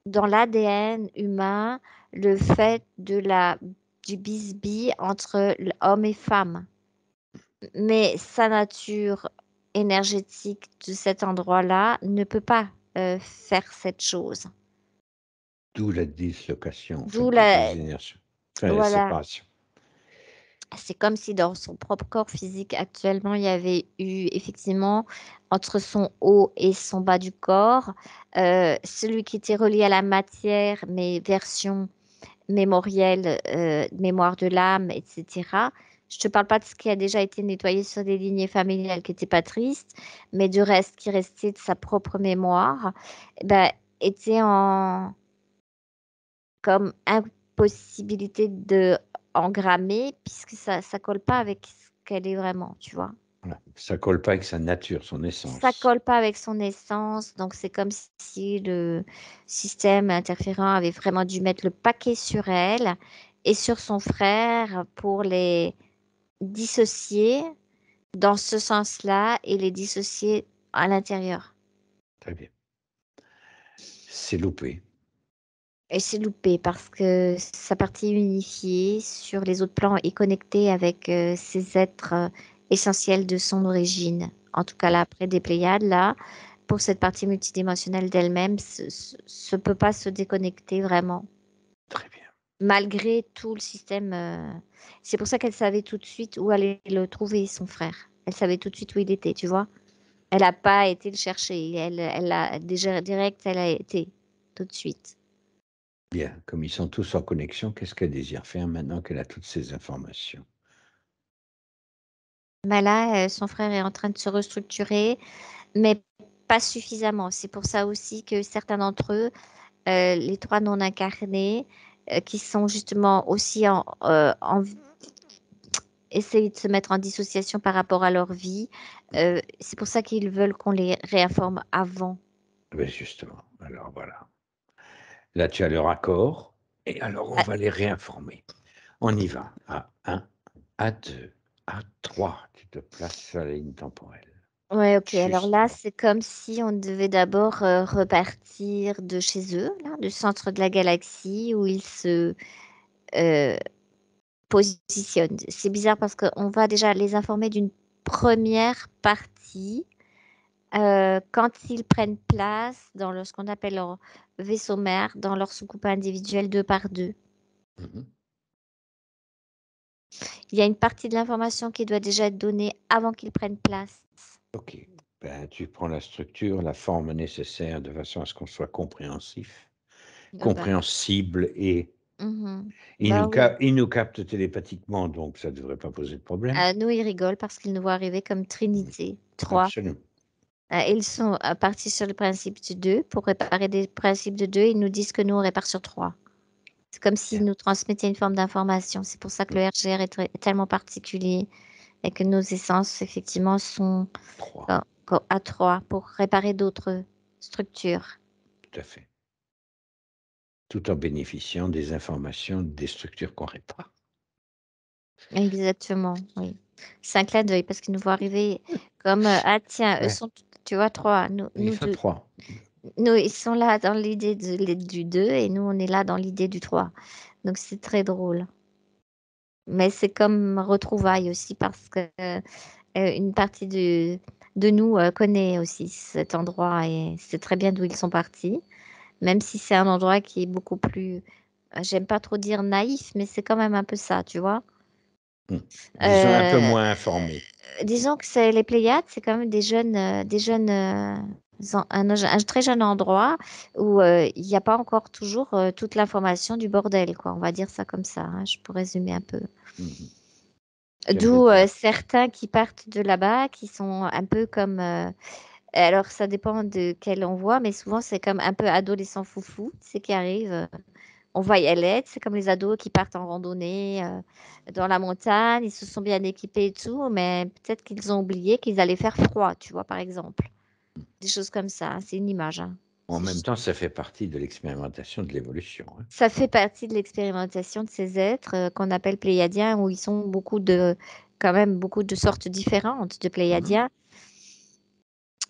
Speaker 2: dans l'ADN humain le fait du bisbis entre homme et femme. Mais sa nature énergétique de cet endroit-là ne peut pas faire cette chose.
Speaker 1: D'où la dislocation, en
Speaker 2: D'où
Speaker 1: fait, des énergies. Enfin, la
Speaker 2: voilà,
Speaker 1: séparation.
Speaker 2: c'est comme si dans son propre corps physique actuellement, il y avait eu effectivement entre son haut et son bas du corps, celui qui était relié à la matière, mais version mémorielle, mémoire de l'âme, etc. Je te parle pas de ce qui a déjà été nettoyé sur des lignées familiales qui n'étaient pas tristes, mais du reste qui restait de sa propre mémoire, ben, était en comme impossibilité de engrammer puisque ça colle pas avec ce qu'elle est vraiment, tu vois.
Speaker 1: Voilà. Ça colle pas avec sa nature, son
Speaker 2: Ça
Speaker 1: essence.
Speaker 2: colle pas avec son essence, donc c'est comme si le système interférent avait vraiment dû mettre le paquet sur elle et sur son frère pour les dissocier dans ce sens-là et les dissocier à l'intérieur.
Speaker 1: Très bien. C'est loupé.
Speaker 2: Et c'est loupé parce que sa partie unifiée sur les autres plans est connectée avec ces êtres essentiels de son origine. En tout cas, là,
Speaker 1: Mmh.
Speaker 2: après des Pléiades, là, pour cette partie multidimensionnelle d'elle-même, se peut pas se déconnecter vraiment,
Speaker 1: Très bien.
Speaker 2: malgré tout le système. C'est pour ça qu'elle savait tout de suite où aller le trouver, son frère. Elle savait tout de suite où il était, tu vois. Elle n'a pas été le chercher. Elle a déjà direct, elle a été tout de suite.
Speaker 1: Bien, comme ils sont tous en connexion, qu'est-ce qu'elle désire faire maintenant qu'elle a toutes ces informations?
Speaker 2: Mais là, son frère est en train de se restructurer, mais pas suffisamment. C'est pour ça aussi que certains d'entre eux, les trois non incarnés, qui sont justement aussi essayer de se mettre en dissociation par rapport à leur vie, c'est pour ça qu'ils veulent qu'on les réinforme avant.
Speaker 1: Beh, justement, alors voilà. Là, tu as leur accord et alors on
Speaker 2: Ah,
Speaker 1: va les réinformer. On y va. À un, à 2, à 3. Tu te places sur la ligne temporelle.
Speaker 2: ouais, ok. Alors là,
Speaker 1: Justement.
Speaker 2: c'est comme si on devait d'abord repartir de chez eux, là, du centre de la galaxie, où ils se euh, positionnent. C'est bizarre parce qu'on va déjà les informer d'une première partie quand ils prennent place dans ce qu'on appelle leur vaisseau mère, dans leur soucoupe individuelle deux par deux.
Speaker 1: Mmh.
Speaker 2: Il y a une partie de l'information qui doit déjà être donnée avant qu'ils prennent place.
Speaker 1: OK. Ben, tu prends la structure, la forme nécessaire de façon à ce qu'on soit compréhensif,
Speaker 2: Bah,
Speaker 1: compréhensible et
Speaker 2: mhm. Bah oui.
Speaker 1: ils nous captent télépathiquement, donc ça ne devrait pas poser de problème.
Speaker 2: Nous, ils rigolent parce qu'ils nous voient arriver comme
Speaker 1: Mmh.
Speaker 2: Trinité, trois.
Speaker 1: Absolument.
Speaker 2: Ils sont partis sur le principe du 2 pour réparer des principes de 2. Ils nous disent que nous, on répare sur 3. C'est comme s'ils
Speaker 1: Bien.
Speaker 2: nous transmettaient une forme d'information. C'est pour ça que
Speaker 1: Mmh.
Speaker 2: le RGR est tellement particulier et que nos essences, effectivement, sont
Speaker 1: 3,
Speaker 2: à 3 pour réparer d'autres structures.
Speaker 1: tout à fait. Tout en bénéficiant des informations des structures qu'on répare.
Speaker 2: Exactement, oui. C'est un clin d'œil parce qu'ils nous voient arriver comme, ah tiens, eux
Speaker 1: Ouais,
Speaker 2: sont, tu vois, 3,
Speaker 1: ils
Speaker 2: nous
Speaker 1: sont
Speaker 2: 2.
Speaker 1: 3.
Speaker 2: Nous, ils sont là dans l'idée du 2 et nous, on est là dans l'idée du 3. Donc, c'est très drôle. Mais c'est comme retrouvailles aussi parce que une partie de nous connaît aussi cet endroit et sait très bien d'où ils sont partis, même si c'est un endroit qui est beaucoup plus j'aime pas trop dire naïf, mais c'est quand même un peu ça, tu vois?
Speaker 1: Mmh. Disons un peu
Speaker 2: Heu,
Speaker 1: moins informés.
Speaker 2: disons que c'est les Pléiades, c'est quand même des jeunes, un très jeune endroit où, il y a pas encore toujours, toute l'information du bordel, quoi. On va dire ça comme ça, hein, je peux résumer un peu.
Speaker 1: Mmh.
Speaker 2: D'où,
Speaker 1: Complètement.
Speaker 2: certains qui partent de là-bas, qui sont un peu comme, alors ça dépend de quel on voit, mais souvent c'est comme un peu adolescent foufou, tu sais, qui arrive, on va y aller, c'est comme les ados qui partent en randonnée, dans la montagne, ils se sont bien équipés et tout, mais peut-être qu'ils ont oublié qu'ils allaient faire froid, tu vois, par exemple. Des choses comme ça, hein, c'est une image, hein.
Speaker 1: En
Speaker 2: C'est
Speaker 1: même
Speaker 2: juste
Speaker 1: temps, ça fait partie de l'expérimentation de l'évolution, hein.
Speaker 2: ça fait partie de l'expérimentation de ces êtres, qu'on appelle pléiadiens, où ils sont beaucoup de quand même beaucoup de sortes différentes de
Speaker 1: Mmh.
Speaker 2: pléiadiens.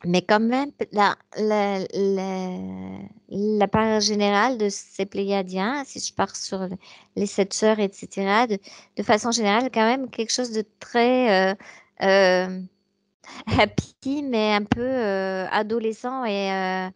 Speaker 2: Mais quand même, la part générale de ces Pléiadiens, si je pars sur les sept sœurs, etc., de façon générale, quand même quelque chose de très euh, happy, mais un peu adolescent et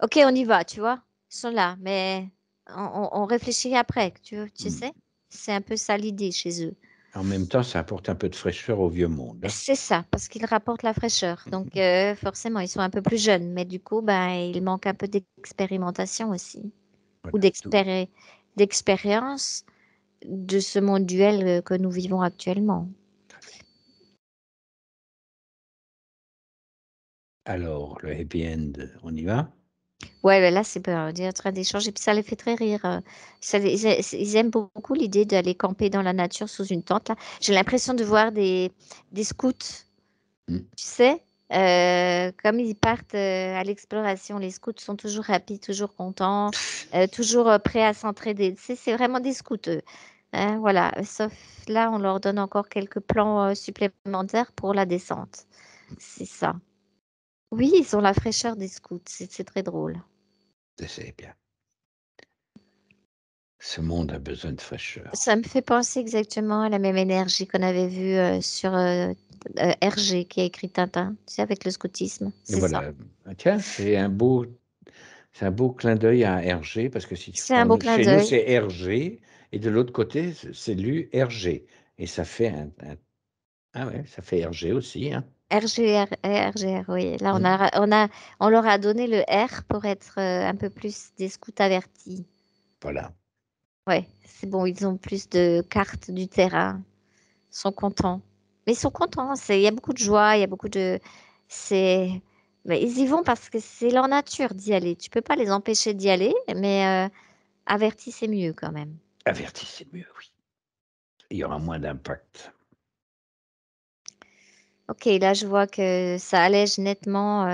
Speaker 2: ok, on y va, tu vois. Ils sont là, mais on réfléchit après, tu
Speaker 1: Mmh.
Speaker 2: sais. C'est un peu ça l'idée chez eux.
Speaker 1: En même temps, ça apporte un peu de fraîcheur au vieux monde, hein.
Speaker 2: C'est ça, parce qu'ils rapportent la fraîcheur. Donc,
Speaker 1: Mmh.
Speaker 2: forcément, ils sont un peu plus jeunes, mais du coup, ben, il manque un peu d'expérimentation aussi, ou
Speaker 1: Voilà, tout
Speaker 2: d'expérience de ce monde duel que nous vivons actuellement.
Speaker 1: très bien. Alors, le happy end, on y va?
Speaker 2: Ouais, ben là, c'est ben, on est en train d'échanger, puis ça les fait très rire. Ils aiment beaucoup l'idée d'aller camper dans la nature sous une tente, là. J'ai l'impression de voir des scouts.
Speaker 1: Mmh.
Speaker 2: Tu sais, comme ils partent à l'exploration, les scouts sont toujours happy, toujours contents, toujours prêts à s'entraider. Tu sais, c'est vraiment des scouts, eux. Hein, voilà. Sauf là, on leur donne encore quelques plans supplémentaires pour la descente. C'est ça. Oui, ils ont la fraîcheur des scouts. C'est très drôle.
Speaker 1: C'est bien. Ce monde a besoin de fraîcheur.
Speaker 2: Ça me fait penser exactement à la même énergie qu'on avait vue sur Hergé qui a écrit Tintin, tu sais, avec le scoutisme.
Speaker 1: Et
Speaker 2: C'est ça.
Speaker 1: voilà. Ah tiens, c'est un beau clin d'œil à Hergé parce que si tu
Speaker 2: C'est un
Speaker 1: prends
Speaker 2: beau
Speaker 1: nous
Speaker 2: clin
Speaker 1: chez nous,
Speaker 2: d'œil.
Speaker 1: c'est Hergé et de l'autre côté, c'est lu Hergé et ça fait un ah ouais, ça fait Hergé aussi, hein.
Speaker 2: RGR, oui. Là,
Speaker 1: Mmh.
Speaker 2: on leur a donné le R pour être un peu plus des scouts avertis.
Speaker 1: Voilà.
Speaker 2: Ouais, c'est bon, ils ont plus de cartes du terrain. Ils sont contents. Mais ils sont contents. Il y a beaucoup de joie, il y a beaucoup de. C'est. Mais ils y vont parce que c'est leur nature d'y aller. Tu peux pas les empêcher d'y aller, mais avertis, c'est mieux quand même.
Speaker 1: Averti, c'est mieux, oui. Il y aura moins d'impact.
Speaker 2: Ok, là, je vois que ça allège nettement,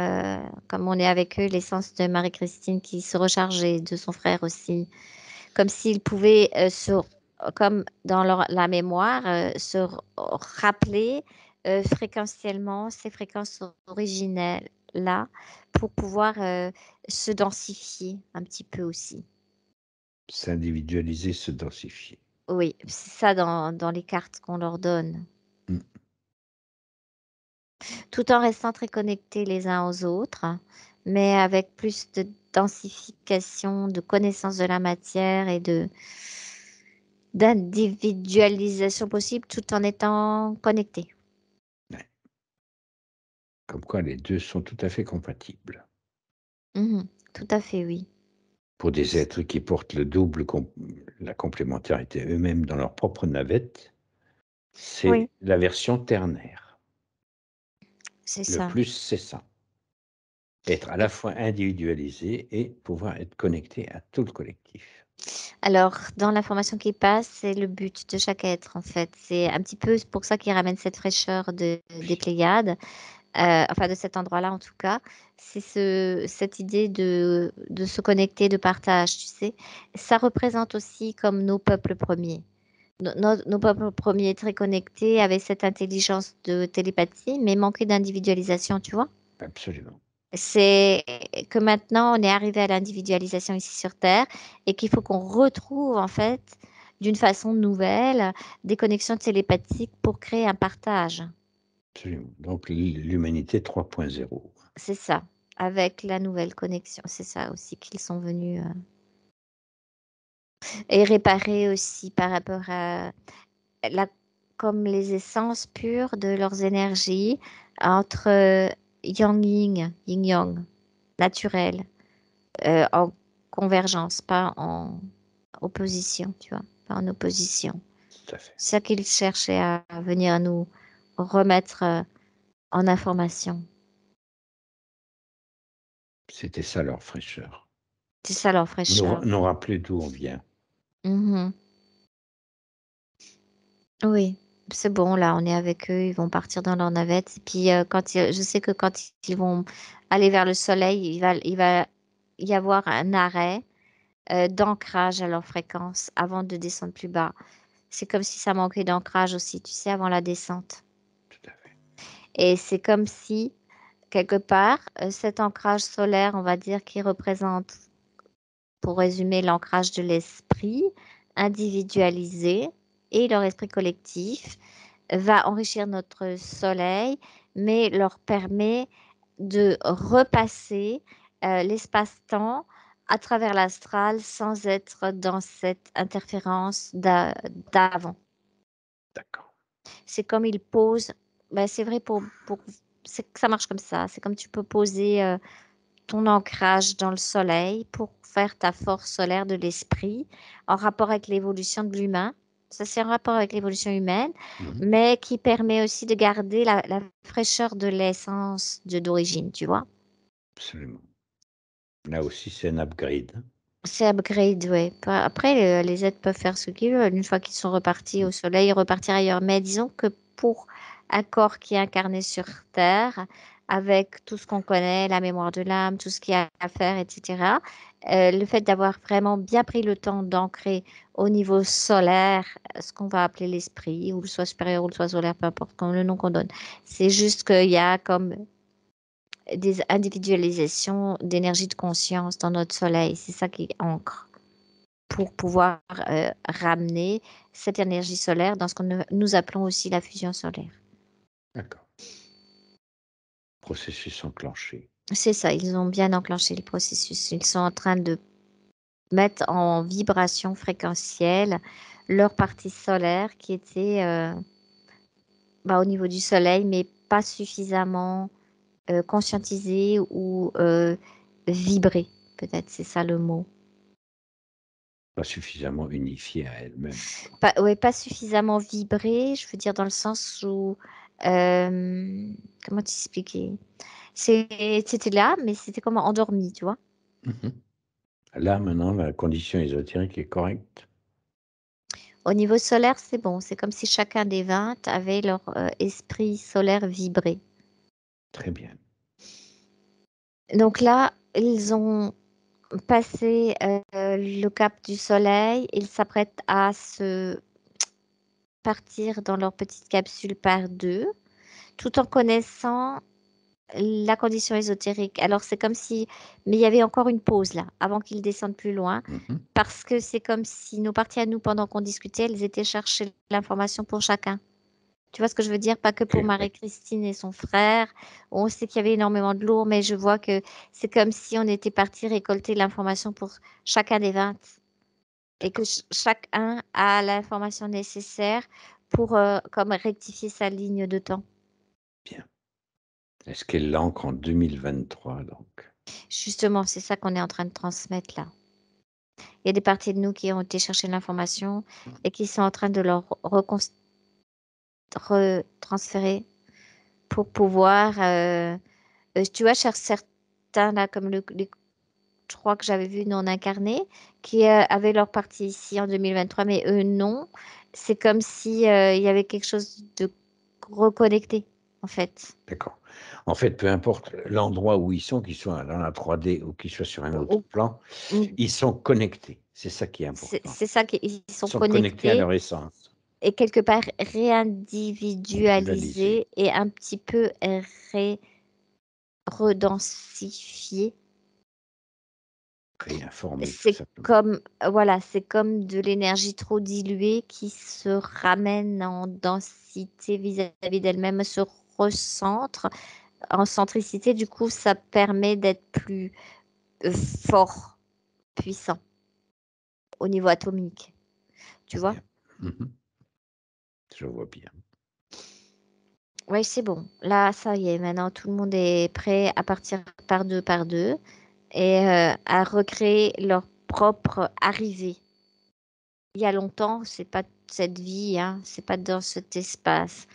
Speaker 2: comme on est avec eux, l'essence de Marie-Christine qui se recharge et de son frère aussi. Comme s'ils pouvaient comme dans la mémoire, rappeler fréquentiellement ces fréquences originelles-là pour pouvoir se densifier un petit peu aussi.
Speaker 1: S'individualiser, se densifier.
Speaker 2: Oui, c'est ça dans les cartes qu'on leur donne.
Speaker 1: Mmh.
Speaker 2: Tout en restant très connectés les uns aux autres, mais avec plus de densification, de connaissance de la matière et de d'individualisation possible tout en étant connectés.
Speaker 1: Ouais. Comme quoi les 2 sont tout à fait compatibles.
Speaker 2: Mhm. Tout à fait, oui.
Speaker 1: Pour des êtres qui portent le double la complémentarité eux-mêmes dans leur propre navette,
Speaker 2: Oui,
Speaker 1: c'est la version ternaire.
Speaker 2: c'est
Speaker 1: Le
Speaker 2: ça.
Speaker 1: plus, c'est ça. Être à la fois individualisé et pouvoir être connecté à tout le collectif.
Speaker 2: Alors, dans l'information qui passe, c'est le but de chaque être, en fait. C'est un petit peu pour ça qu'il ramène cette fraîcheur des
Speaker 1: Oui,
Speaker 2: Pléiades, enfin de cet endroit-là en tout cas. C'est cette idée de se connecter, de partage, tu sais. Ça représente aussi comme nos peuples premiers. Nos peuples premiers très connectés avec cette intelligence de télépathie, mais manqués d'individualisation, tu vois.
Speaker 1: absolument.
Speaker 2: C'est que maintenant, on est arrivé à l'individualisation ici sur Terre et qu'il faut qu'on retrouve, en fait, d'une façon nouvelle, des connexions télépathiques pour créer un partage.
Speaker 1: Absolument. Donc l'humanité 3.0.
Speaker 2: C'est ça, avec la nouvelle connexion. C'est ça aussi qu'ils sont venus. Et réparer aussi par rapport à la, comme les essences pures de leurs énergies entre yang-yin, yin-yang, naturel, en convergence, pas en opposition, tu vois, pas en opposition.
Speaker 1: Tout à fait.
Speaker 2: C'est ça qu'ils cherchaient à venir nous remettre en information.
Speaker 1: C'était ça leur fraîcheur.
Speaker 2: C'est ça leur
Speaker 1: Nous,
Speaker 2: fraîcheur.
Speaker 1: nous rappeler d'où on vient.
Speaker 2: Mhm. Oui, c'est bon, là, on est avec eux, ils vont partir dans leur navette. Et puis, je sais que quand ils vont aller vers le soleil, il va y avoir un arrêt d'ancrage à leur fréquence avant de descendre plus bas. C'est comme si ça manquait d'ancrage aussi, tu sais, avant la descente.
Speaker 1: Tout à fait.
Speaker 2: Et c'est comme si, quelque part, cet ancrage solaire, on va dire, qui représente, pour résumer, l'ancrage de l'esprit individualisé et leur esprit collectif, va enrichir notre soleil, mais leur permet de repasser l'espace-temps à travers l'astral sans être dans cette interférence d'avant.
Speaker 1: D'accord.
Speaker 2: C'est comme il pose, ben c'est vrai c'est que ça marche comme ça. C'est comme tu peux poser ton ancrage dans le soleil pour faire ta force solaire de l'esprit en rapport avec l'évolution de l'humain. Ça, c'est en rapport avec l'évolution humaine,
Speaker 1: Mhm.
Speaker 2: mais qui permet aussi de garder la fraîcheur de l'essence d'origine, tu vois.
Speaker 1: Absolument. Là aussi, c'est un upgrade.
Speaker 2: C'est upgrade, ouais. Après, les êtres peuvent faire ce qu'ils veulent. Une fois qu'ils sont repartis au soleil, repartir ailleurs. Mais disons que pour un corps qui est incarné sur Terre, avec tout ce qu'on connaît, la mémoire de l'âme, tout ce qu'il y a à faire, etc., le fait d'avoir vraiment bien pris le temps d'ancrer au niveau solaire, ce qu'on va appeler l'esprit, ou le soi supérieur ou le soi solaire, peu importe comme le nom qu'on donne, c'est juste qu'il y a comme des individualisations d'énergie de conscience dans notre soleil. C'est ça qui ancre pour pouvoir ramener cette énergie solaire dans ce que nous appelons aussi la fusion solaire.
Speaker 1: D'accord. Processus enclenché.
Speaker 2: C'est ça, ils ont bien enclenché le processus. Ils sont en train de mettre en vibration fréquentielle leur partie solaire qui était au niveau du soleil, mais pas suffisamment conscientisée ou vibrée. Peut-être c'est ça le mot.
Speaker 1: Pas suffisamment unifié à elle-même.
Speaker 2: Pas, ouais, pas suffisamment vibré, je veux dire dans le sens où, comment t'expliquer? C'était là, mais c'était comme endormi, tu vois.
Speaker 1: Mhm. Là, maintenant, la condition ésotérique est correcte.
Speaker 2: Au niveau solaire, c'est bon. C'est comme si chacun des 20 avait leur esprit solaire vibré.
Speaker 1: Très bien.
Speaker 2: Donc là, ils ont passé le cap du soleil. Ils s'apprêtent à se partir dans leur petite capsule par deux, tout en connaissant la condition ésotérique. Alors, c'est comme si, mais il y avait encore une pause là, avant qu'ils descendent plus loin,
Speaker 1: Mhm.
Speaker 2: parce que c'est comme si nos parties à nous, pendant qu'on discutait, elles étaient chercher l'information pour chacun. Tu vois ce que je veux dire? Pas que
Speaker 1: Ok,
Speaker 2: pour
Speaker 1: oui.
Speaker 2: Marie-Christine et son frère. On sait qu'il y avait énormément de lourds, mais je vois que c'est comme si on était parti récolter l'information pour chacun des 20 et que
Speaker 1: D'accord.
Speaker 2: chacun a l'information nécessaire pour comme rectifier sa ligne de temps.
Speaker 1: Bien. Est-ce qu'elle l'ancre en 2023, donc?
Speaker 2: Justement, c'est ça qu'on est en train de transmettre là. Il y a des parties de nous qui ont été chercher l'information et qui sont en train de leur retransférer pour pouvoir, tu vois, certains là, comme les trois que j'avais vus non incarnés, qui avaient leur partie ici en 2023, mais eux non. C'est comme si il y avait quelque chose de reconnecté, en fait.
Speaker 1: D'accord. En fait, peu importe l'endroit où ils sont, qu'ils soient dans la 3D ou qu'ils soient sur un autre
Speaker 2: Ou-
Speaker 1: plan,
Speaker 2: ou-
Speaker 1: ils sont connectés. C'est ça qui est
Speaker 2: C'est
Speaker 1: important.
Speaker 2: c'est ça qu'ils
Speaker 1: Ils
Speaker 2: sont
Speaker 1: sont connectés à
Speaker 2: connectés
Speaker 1: leur essence,
Speaker 2: et quelque part
Speaker 1: dualisés,
Speaker 2: réindividualisés et un petit peu redensifiés.
Speaker 1: réinformés, tout
Speaker 2: C'est
Speaker 1: simplement.
Speaker 2: comme, voilà, c'est comme de l'énergie trop diluée qui se ramène en densité vis-à-vis d'elle-même, se recentre en centricité. Du coup, ça permet d'être plus fort, puissant. au niveau atomique. Tu vois?
Speaker 1: Bien. Mhm. Je vois bien.
Speaker 2: Oui, c'est bon. Là, ça y est, maintenant tout le monde est prêt à partir par deux et à recréer leur propre arrivée. Il y a longtemps, c'est pas cette vie, hein, c'est pas dans cet espace,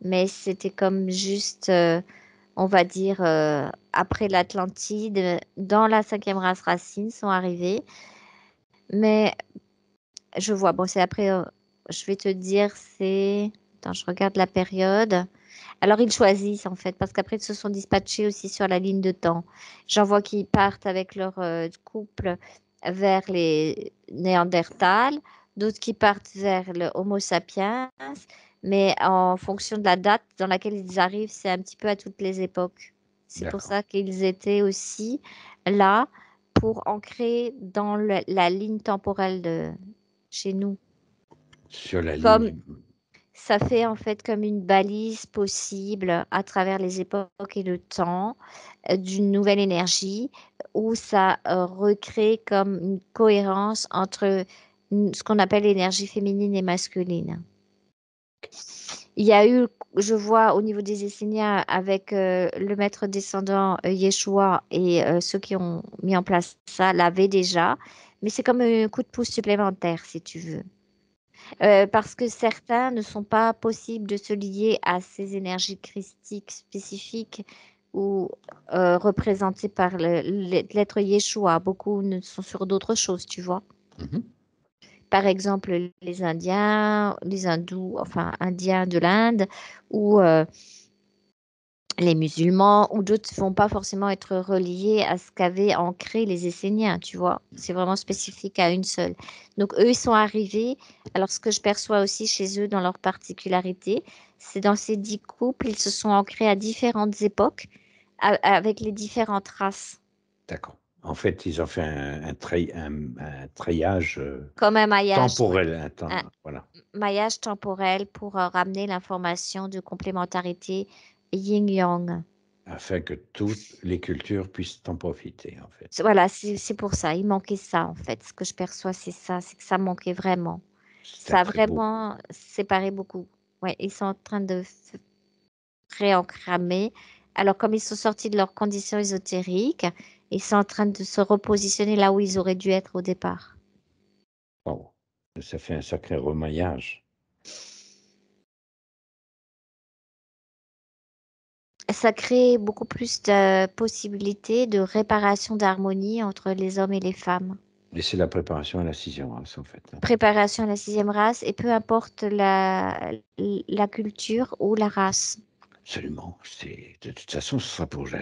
Speaker 2: mais c'était comme juste, on va dire, après l'Atlantide, dans la cinquième race racine sont arrivés. Mais je vois, bon, c'est après, je vais te dire, c'est, attends, je regarde la période. Alors, ils choisissent, en fait, parce qu'après, ils se sont dispatchés aussi sur la ligne de temps. J'en vois qui partent avec leur couple vers les Néandertals, d'autres qui partent vers le Homo sapiens, mais en fonction de la date dans laquelle ils arrivent, c'est un petit peu à toutes les époques. C'est pour
Speaker 1: D'accord.
Speaker 2: ça qu'ils étaient aussi là pour ancrer dans la ligne temporelle de chez nous.
Speaker 1: Sur la
Speaker 2: Comme
Speaker 1: ligne.
Speaker 2: ça fait en fait comme une balise possible à travers les époques et le temps d'une nouvelle énergie où ça recrée comme une cohérence entre ce qu'on appelle l'énergie féminine et masculine. Il y a eu, je vois au niveau des Esséniens avec le maître descendant Yeshua et ceux qui ont mis en place ça l'avaient déjà, mais c'est comme un coup de pouce supplémentaire si tu veux. Parce que certains ne sont pas possibles de se lier à ces énergies christiques spécifiques ou représentées par l'être Yeshua. Beaucoup ne sont sur d'autres choses, tu vois.
Speaker 1: Mhm.
Speaker 2: Par exemple, les Indiens, les Hindous, enfin Indiens de l'Inde, ou les musulmans, ou d'autres ne vont pas forcément être reliés à ce qu'avaient ancré les Esséniens, tu vois. C'est vraiment
Speaker 1: Bien sûr.
Speaker 2: spécifique à une seule. Donc, eux, ils sont arrivés. Alors, ce que je perçois aussi chez eux dans leur particularité, c'est dans ces 10 couples, ils se sont ancrés à différentes époques avec les différentes races,
Speaker 1: D'accord. En fait, ils ont fait un treillage
Speaker 2: comme un maillage, ouais.
Speaker 1: temporel.
Speaker 2: Un
Speaker 1: Voilà.
Speaker 2: maillage temporel pour ramener l'information de complémentarité yin-yang.
Speaker 1: Afin que toutes les cultures puissent en profiter, en fait.
Speaker 2: Voilà, c'est pour ça. Il manquait ça, en fait. Ce que je perçois, c'est ça. C'est que ça manquait vraiment.
Speaker 1: C'est
Speaker 2: Ça a
Speaker 1: très beau.
Speaker 2: vraiment séparé beaucoup. Ouais, ils sont en train de réencramer. Alors, comme ils sont sortis de leurs conditions ésotériques, ils sont en train de se repositionner là où ils auraient dû être au départ.
Speaker 1: Wow. Ça fait un sacré remaillage.
Speaker 2: Ça crée beaucoup plus de possibilités de réparation d'harmonie entre les hommes et les femmes.
Speaker 1: Et c'est la préparation à la sixième race, en fait, hein.
Speaker 2: Préparation à la sixième race et peu importe la culture ou la race.
Speaker 1: Absolument. De toute façon, ce sera pour la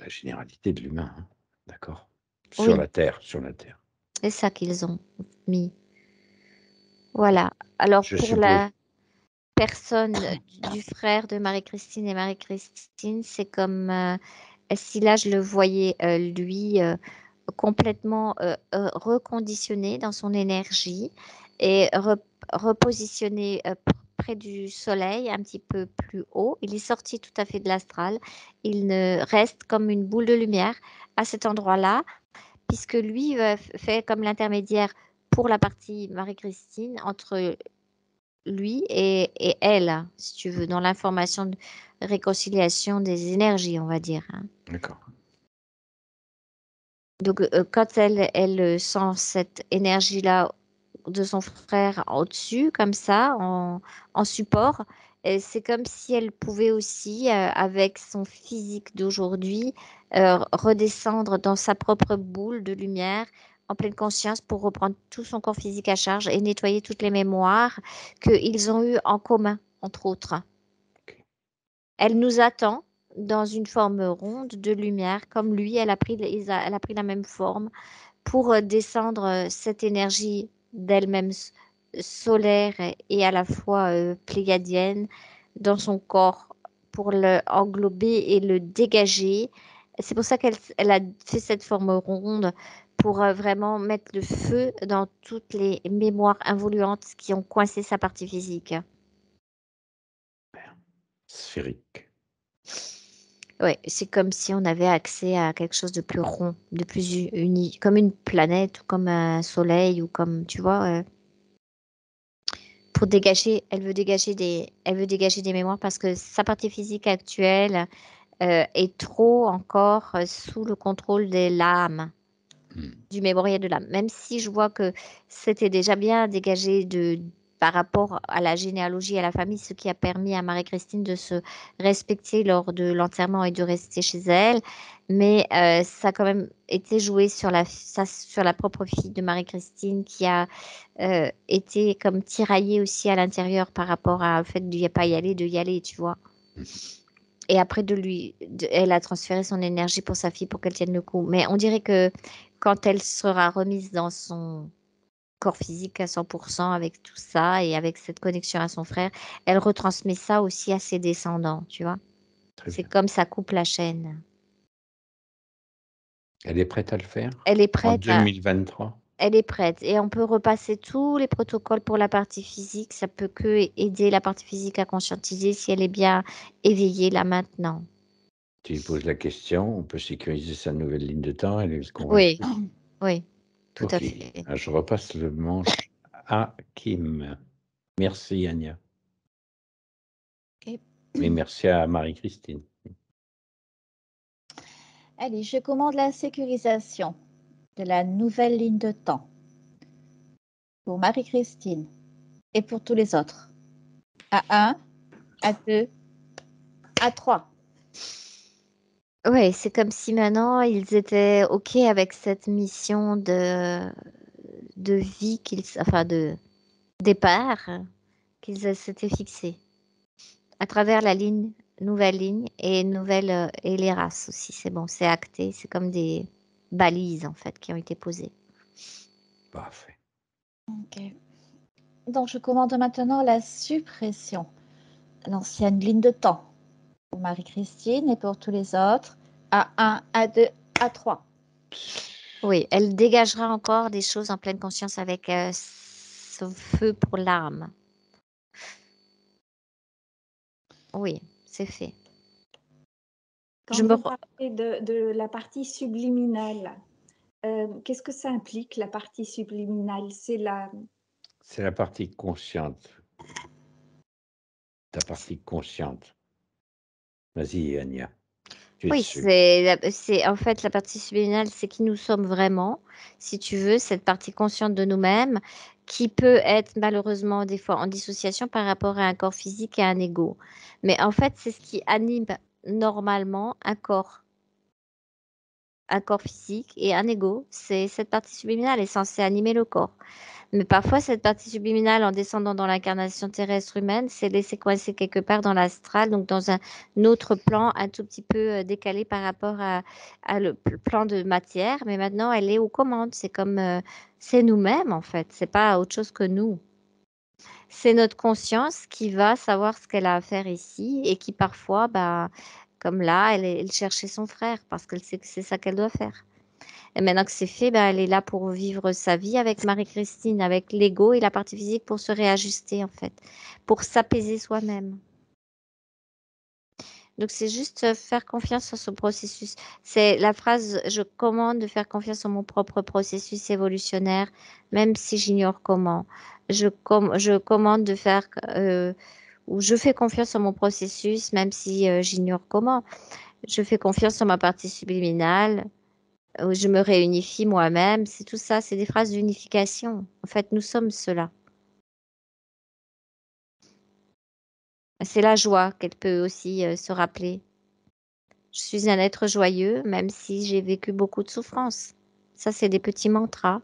Speaker 1: généralité de l'humain, hein. D'accord. Sur
Speaker 2: Oui,
Speaker 1: la Terre, sur la Terre.
Speaker 2: c'est ça qu'ils ont mis. Voilà. Alors
Speaker 1: Je
Speaker 2: pour
Speaker 1: suppose.
Speaker 2: la personne du frère de Marie-Christine et Marie-Christine, c'est comme si là je le voyais lui complètement reconditionné dans son énergie et repositionné près du soleil, un petit peu plus haut. Il est sorti tout à fait de l'astral. Il ne reste comme une boule de lumière à cet endroit-là, puisque lui fait comme l'intermédiaire pour la partie Marie-Christine entre lui et elle, si tu veux, dans l'information de réconciliation des énergies, on va dire, hein.
Speaker 1: D'accord.
Speaker 2: Donc, quand elle sent cette énergie-là de son frère au-dessus, comme ça, en support, et c'est comme si elle pouvait aussi, avec son physique d'aujourd'hui, redescendre dans sa propre boule de lumière en pleine conscience pour reprendre tout son corps physique à charge et nettoyer toutes les mémoires qu'ils ont eues en commun, entre autres.
Speaker 1: Ok.
Speaker 2: Elle nous attend dans une forme ronde de lumière, comme lui, elle a pris la même forme pour descendre cette énergie d'elle-même solaire et à la fois pléiadienne dans son corps pour le englober et le dégager. C'est pour ça qu'elle a fait cette forme ronde pour vraiment mettre le feu dans toutes les mémoires involuantes qui ont coincé sa partie physique.
Speaker 1: Sphérique.
Speaker 2: Ouais, c'est comme si on avait accès à quelque chose de plus rond, de plus uni, comme une planète ou comme un soleil ou comme, tu vois, pour dégager, elle veut dégager des mémoires parce que sa partie physique actuelle est trop encore sous le contrôle de l'âme,
Speaker 1: Hmm.
Speaker 2: du mémorial de l'âme. Même si je vois que c'était déjà bien dégagé par rapport à la généalogie et à la famille, ce qui a permis à Marie-Christine de se respecter lors de l'enterrement et de rester chez elle. Mais ça a quand même été joué sur sur la propre fille de Marie-Christine qui a été comme tiraillée aussi à l'intérieur par rapport au fait de ne pas y aller, de y aller, tu vois. Et après, elle a transféré son énergie pour sa fille pour qu'elle tienne le coup. Mais on dirait que quand elle sera remise dans son corps physique à 100% avec tout ça et avec cette connexion à son frère, elle retransmet ça aussi à ses descendants, tu vois.
Speaker 1: Très
Speaker 2: C'est
Speaker 1: bien.
Speaker 2: comme ça coupe la chaîne.
Speaker 1: Elle est prête à le faire
Speaker 2: Elle est
Speaker 1: en
Speaker 2: prête à,
Speaker 1: 2023?
Speaker 2: Elle est prête et on peut repasser tous les protocoles pour la partie physique. Ça peut que aider la partie physique à conscientiser si elle est bien éveillée là maintenant.
Speaker 1: Tu lui poses la question, on peut sécuriser sa nouvelle ligne de temps, elle est
Speaker 2: Oui,
Speaker 1: convaincue.
Speaker 2: oui, tout à
Speaker 1: Ok.
Speaker 2: fait.
Speaker 1: Je repasse le manche à Kim. Merci Anya.
Speaker 3: Ok.
Speaker 1: Et merci à Marie-Christine.
Speaker 3: Allez, je commande la sécurisation de la nouvelle ligne de temps pour Marie-Christine et pour tous les autres. A1, A2, A3.
Speaker 2: Oui, c'est comme si maintenant ils étaient OK avec cette mission de vie enfin de départ qu'ils s'étaient fixés à travers la nouvelle ligne et les races aussi. C'est bon, c'est acté. C'est comme des balises en fait qui ont été posées.
Speaker 1: Parfait.
Speaker 3: Ok. Donc, je commande maintenant la suppression de l'ancienne ligne de temps pour Marie-Christine et pour tous les autres. A1, A2, A3.
Speaker 2: Oui, elle dégagera encore des choses en pleine conscience avec ce feu pour l'âme. Oui, c'est fait.
Speaker 4: Quand
Speaker 2: Je me
Speaker 4: vous
Speaker 2: re-
Speaker 4: parlez de la partie subliminale, qu'est-ce que ça implique, la partie subliminale?
Speaker 1: C'est la partie consciente. Ta partie consciente. Vas-y, Anya. Tu es
Speaker 2: Oui,
Speaker 1: dessus.
Speaker 2: c'est en fait la partie subliminale, c'est qui nous sommes vraiment, si tu veux, cette partie consciente de nous-mêmes qui peut être malheureusement des fois en dissociation par rapport à un corps physique et un ego. Mais en fait, c'est ce qui anime normalement un corps physique et un ego. C'est cette partie subliminale est censée animer le corps. Mais parfois, cette partie subliminale, en descendant dans l'incarnation terrestre humaine, s'est laissée coincer quelque part dans l'astral, donc dans un autre plan un tout petit peu décalé par rapport à le plan de matière. Mais maintenant, elle est aux commandes. C'est comme, c'est nous-mêmes, en fait. C'est pas autre chose que nous. C'est notre conscience qui va savoir ce qu'elle a à faire ici et qui parfois, bah, comme là, elle cherchait son frère parce qu'elle sait que c'est ça qu'elle doit faire. Et maintenant que c'est fait, ben, elle est là pour vivre sa vie avec Marie-Christine, avec l'ego et la partie physique pour se réajuster, en fait, pour s'apaiser soi-même. Donc, c'est juste faire confiance en son processus. C'est la phrase, je commande de faire confiance en mon propre processus évolutionnaire, même si j'ignore comment. Je commande de faire, ou je fais confiance en mon processus, même si j'ignore comment. Je fais confiance en ma partie subliminale, où je me réunifie moi-même. C'est tout ça, c'est des phrases d'unification. En fait, nous sommes cela. C'est la joie qu'elle peut aussi se rappeler. Je suis un être joyeux, même si j'ai vécu beaucoup de souffrances. Ça, c'est des petits mantras.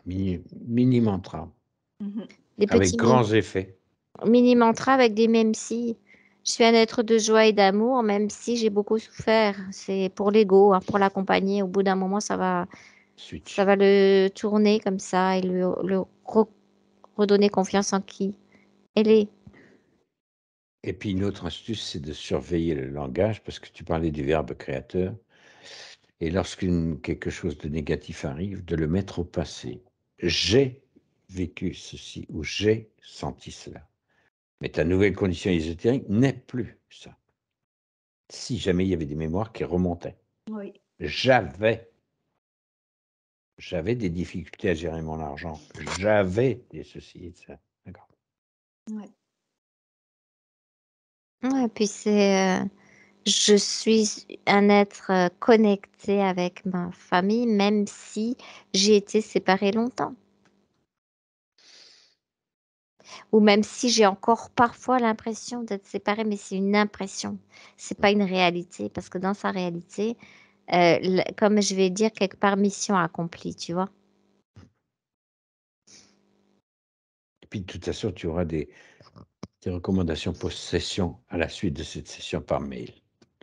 Speaker 1: Mini mantra.
Speaker 4: Mhm.
Speaker 2: Des
Speaker 1: Avec
Speaker 2: petits
Speaker 1: grands effets.
Speaker 2: mini mantras avec des même si. Je suis un être de joie et d'amour, même si j'ai beaucoup souffert. C'est pour l'ego, hein, pour l'accompagner. Au bout d'un moment, ça
Speaker 1: Switch.
Speaker 2: va le tourner comme ça et redonner confiance en qui elle est.
Speaker 1: Et puis une autre astuce, c'est de surveiller le langage, parce que tu parlais du verbe créateur. Et lorsqu'une quelque chose de négatif arrive, de le mettre au passé. J'ai vécu ceci ou j'ai senti cela. Mais ta nouvelle condition ésotérique n'est plus ça. Si jamais il y avait des mémoires qui remontaient.
Speaker 4: Oui.
Speaker 1: J'avais des difficultés à gérer mon argent. J'avais des ceci et de ça. D'accord.
Speaker 4: Ouais.
Speaker 2: Ouais, puis je suis un être connecté avec ma famille, même si j'ai été séparée longtemps. Ou même si j'ai encore parfois l'impression d'être séparée, mais c'est une impression. C'est pas une réalité, parce que dans sa réalité, comme je vais dire quelque part, mission accomplie, tu vois.
Speaker 1: Et puis de toute façon, tu auras des recommandations post-session à la suite de cette session par mail.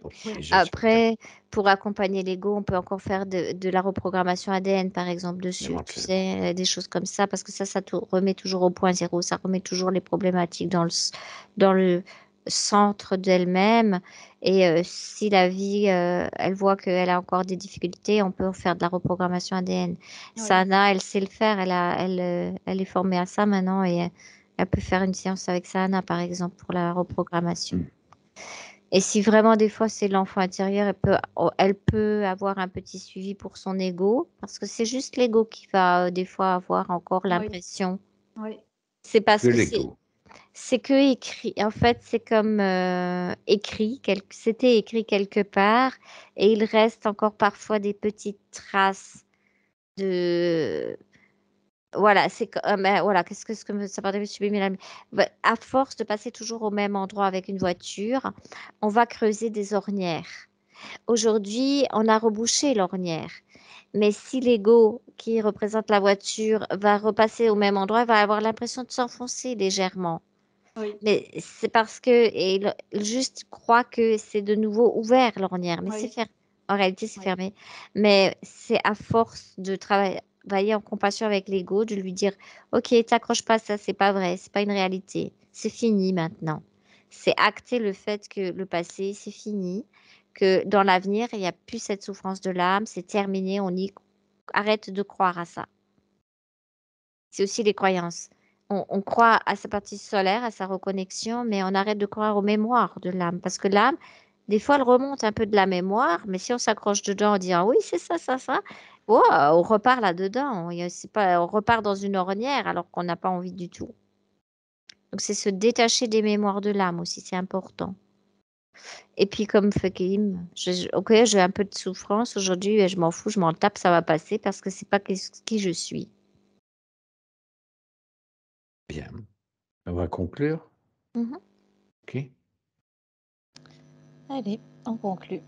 Speaker 1: Donc déjà sur le
Speaker 2: Après, pour accompagner l'ego, on peut encore faire de la reprogrammation ADN, par exemple, dessus, tu
Speaker 1: éventuellement.
Speaker 2: sais, des choses comme ça, parce que ça remet toujours au point zéro, ça remet toujours les problématiques dans le centre d'elle-même. Et si la vie, elle voit qu'elle a encore des difficultés, on peut faire de la reprogrammation ADN.
Speaker 4: Oui.
Speaker 2: Sana, elle sait le faire, elle est formée à ça maintenant et elle peut faire une séance avec Sana, par exemple, pour la reprogrammation.
Speaker 1: Mm.
Speaker 2: Et si vraiment des fois c'est l'enfant intérieur, elle peut avoir un petit suivi pour son ego, parce que c'est juste l'ego qui va des fois avoir encore
Speaker 4: Oui.
Speaker 2: l'impression.
Speaker 4: Oui.
Speaker 2: C'est parce
Speaker 1: Que
Speaker 2: que
Speaker 1: l'ego.
Speaker 2: c'est que écrit. En fait, c'est comme écrit, c'était écrit quelque part, et il reste encore parfois des petites traces de voilà, voilà, qu'est-ce que ça paraît subliminal. Bah, à force de passer toujours au même endroit avec une voiture, on va creuser des ornières. Aujourd'hui, on a rebouché l'ornière. Mais si l'ego qui représente la voiture va repasser au même endroit, il va avoir l'impression de s'enfoncer légèrement.
Speaker 4: Oui.
Speaker 2: Mais c'est parce que, et il juste croit que c'est de nouveau ouvert l'ornière, mais c'est
Speaker 4: Oui.
Speaker 2: fermé. En réalité, c'est
Speaker 4: Oui.
Speaker 2: fermé. Mais c'est à force de travailler en compassion avec l'ego, de lui dire, OK, t'accroches pas à ça, c'est pas vrai, c'est pas une réalité. C'est fini maintenant. C'est acter le fait que le passé, c'est fini, que dans l'avenir, il n'y a plus cette souffrance de l'âme, c'est terminé, arrête de croire à ça. C'est aussi les croyances. On croit à sa partie solaire, à sa reconnexion, mais on arrête de croire aux mémoires de l'âme. Parce que l'âme, des fois, elle remonte un peu de la mémoire, mais si on s'accroche dedans en disant oui, c'est ça, ça, wow, on repart là-dedans. C'est pas, on repart dans une ornière alors qu'on n'a pas envie du tout. Donc, c'est se détacher des mémoires de l'âme aussi, c'est important. Et puis, comme Fakim, ok, j'ai un peu de souffrance aujourd'hui, et je m'en fous, je m'en tape, ça va passer parce que c'est pas qui je suis.
Speaker 1: Bien. On va conclure.
Speaker 2: Mhm.
Speaker 1: OK.
Speaker 3: Allez, on conclut.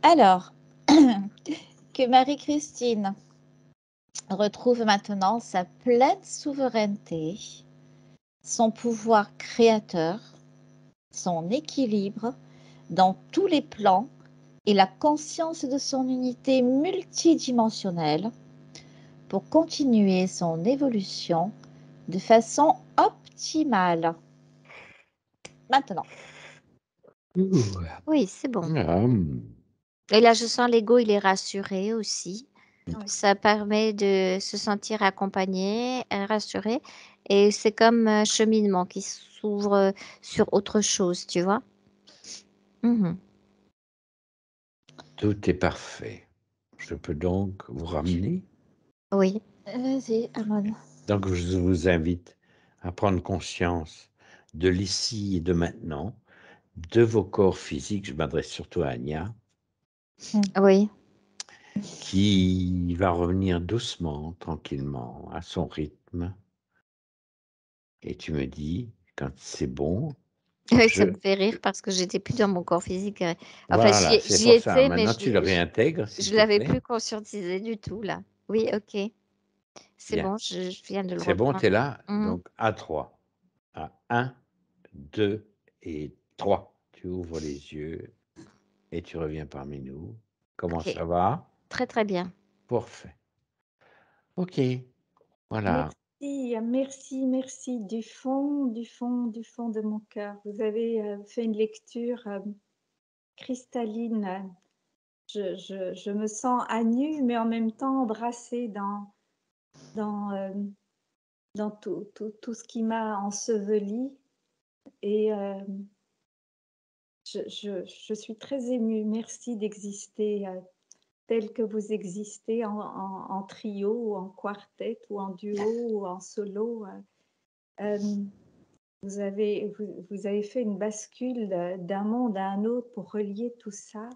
Speaker 3: Alors, que Marie-Christine retrouve maintenant sa pleine souveraineté, son pouvoir créateur, son équilibre dans tous les plans et la conscience de son unité multidimensionnelle pour continuer son évolution de façon optimale. Maintenant.
Speaker 1: Ouh.
Speaker 2: Oui, c'est bon.
Speaker 1: Ah,
Speaker 2: Et là, je sens l'ego, il est rassuré aussi.
Speaker 4: Oui.
Speaker 2: Ça permet de se sentir accompagné, rassuré. Et c'est comme un cheminement qui s'ouvre sur autre chose, tu vois. Mhm.
Speaker 1: tout est parfait. Je peux donc vous ramener.
Speaker 2: Oui,
Speaker 3: Vas-y, Amon.
Speaker 1: Donc, je vous invite à prendre conscience de l'ici et de maintenant, de vos corps physiques. Je m'adresse surtout à Anya,
Speaker 2: oui,
Speaker 1: qui va revenir doucement, tranquillement, à son rythme. Et tu me dis, quand c'est bon,
Speaker 2: oui,
Speaker 1: je...
Speaker 2: ça me fait rire parce que j'étais plus dans mon corps physique. Enfin,
Speaker 1: Voilà, c'est
Speaker 2: j'y
Speaker 1: pour ça.
Speaker 2: étais, mais
Speaker 1: Maintenant, tu le réintègres, s'il
Speaker 2: je
Speaker 1: te
Speaker 2: l'avais
Speaker 1: plaît.
Speaker 2: plus conscientisé du tout, là. Oui, ok. C'est
Speaker 1: Bien.
Speaker 2: bon, je viens de le
Speaker 1: C'est bon, tu es
Speaker 2: reprendre.
Speaker 1: là.
Speaker 2: Mhm.
Speaker 1: Donc, à 3. À 1, 2 et 3. Tu ouvres les yeux et tu reviens parmi nous. Comment
Speaker 2: Ok,
Speaker 1: ça va?
Speaker 2: très très bien.
Speaker 1: Parfait. OK. Voilà.
Speaker 4: Merci, merci, merci du fond, du fond, du fond de mon cœur. Vous avez fait une lecture cristalline. Je me sens à nu, mais en même temps embrassée dans, dans tout ce qui m'a ensevelie. Et Je suis très émue. Merci d'exister tel que vous existez en trio ou en quartet ou en duo ou en solo. Vous avez fait une bascule d'un monde à un autre pour relier tout ça.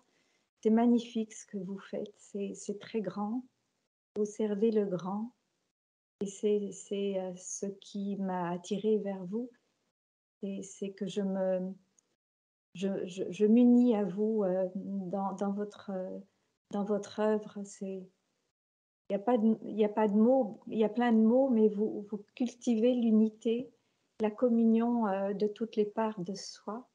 Speaker 4: C'est magnifique ce que vous faites. C'est très grand. Vous servez le grand. Et c'est ce qui m'a attirée vers vous. C'est que je m'unis à vous dans votre œuvre. Il n'y a pas de mots, il y a plein de mots, mais vous cultivez l'unité, la communion de toutes les parts de soi.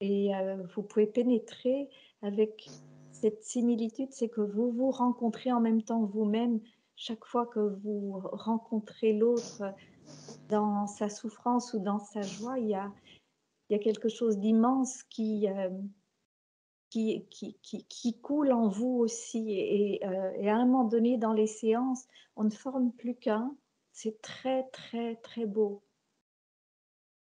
Speaker 4: Et vous pouvez pénétrer avec cette similitude, c'est que vous vous rencontrez en même temps vous-même. Chaque fois que vous rencontrez l'autre dans sa souffrance ou dans sa joie, il y a quelque chose d'immense qui coule en vous aussi. Et à un moment donné, dans les séances, on ne forme plus qu'un. C'est très, très, très beau.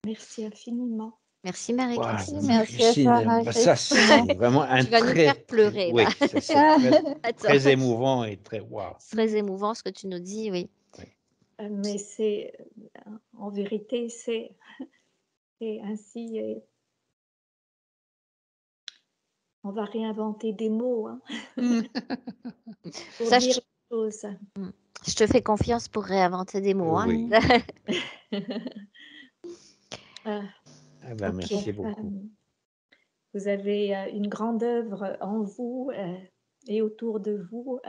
Speaker 4: Merci infiniment.
Speaker 2: Merci
Speaker 1: Waouh,
Speaker 2: Marie-Christine.
Speaker 3: Merci à toi,
Speaker 1: Marie-Christine, ça
Speaker 3: Marie-Christine.
Speaker 1: c'est vraiment un
Speaker 2: Tu vas nous
Speaker 1: très,
Speaker 2: faire pleurer
Speaker 1: oui,
Speaker 2: là.
Speaker 1: ça c'est très,
Speaker 2: Attends,
Speaker 1: très émouvant et très waouh.
Speaker 2: c'est très émouvant ce que tu nous dis, oui.
Speaker 4: Mais c'est, en vérité, c'est ainsi. On va réinventer des mots pour
Speaker 2: Ça,
Speaker 4: dire les choses.
Speaker 2: je te fais confiance pour réinventer des mots. Hein.
Speaker 1: Oui.
Speaker 4: Ah,
Speaker 1: Ah ben,
Speaker 2: Ok.
Speaker 1: merci beaucoup.
Speaker 4: vous avez une grande œuvre en vous et autour de vous,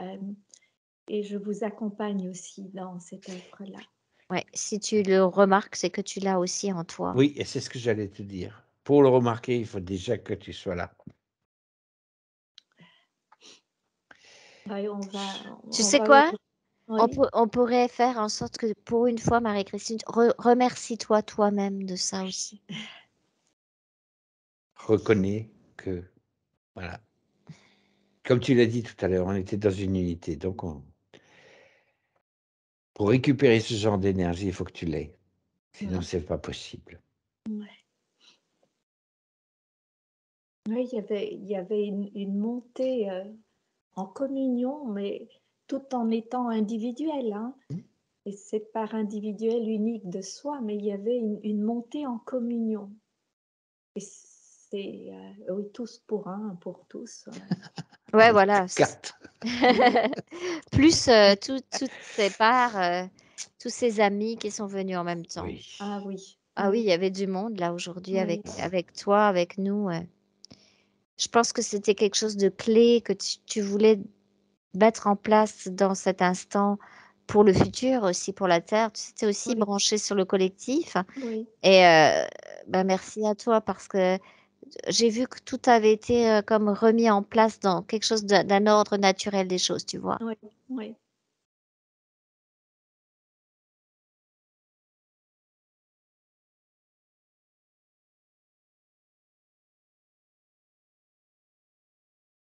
Speaker 4: et je vous accompagne aussi dans cette œuvre-là.
Speaker 2: Ouais, si tu le remarques, c'est que tu l'as aussi en toi.
Speaker 1: Oui, et c'est ce que j'allais te dire. Pour le remarquer, il faut déjà que tu sois là.
Speaker 4: Ouais,
Speaker 2: Tu sais quoi?
Speaker 4: Oui.
Speaker 2: On pourrait faire en sorte que pour une fois, Marie-Christine, remercie-toi toi-même de ça aussi.
Speaker 1: Reconnais que, voilà. Comme tu l'as dit tout à l'heure, on était dans une unité. Donc, pour récupérer ce genre d'énergie, il faut que tu l'aies. Sinon, c'est pas possible.
Speaker 4: Ouais. Oui, il y avait une montée en communion, mais tout en étant individuel. Hein. Et cette part individuelle unique de soi, mais il y avait une montée en communion. Et c'est, oui, tous pour un, pour tous.
Speaker 2: Ouais, voilà.
Speaker 1: Quatre.
Speaker 2: Plus toutes ces parts, tous ces amis qui sont venus en même temps.
Speaker 1: Oui.
Speaker 4: Ah oui.
Speaker 2: Ah oui, il y avait du monde là aujourd'hui
Speaker 4: Oui.
Speaker 2: avec toi, avec nous. Je pense que c'était quelque chose de clé que tu voulais mettre en place dans cet instant pour le futur, aussi pour la Terre. Tu étais aussi
Speaker 4: Oui.
Speaker 2: branché sur le collectif.
Speaker 4: Oui.
Speaker 2: Et merci à toi parce que j'ai vu que tout avait été comme remis en place dans quelque chose d'un ordre naturel des choses, tu vois.
Speaker 4: Oui. Oui.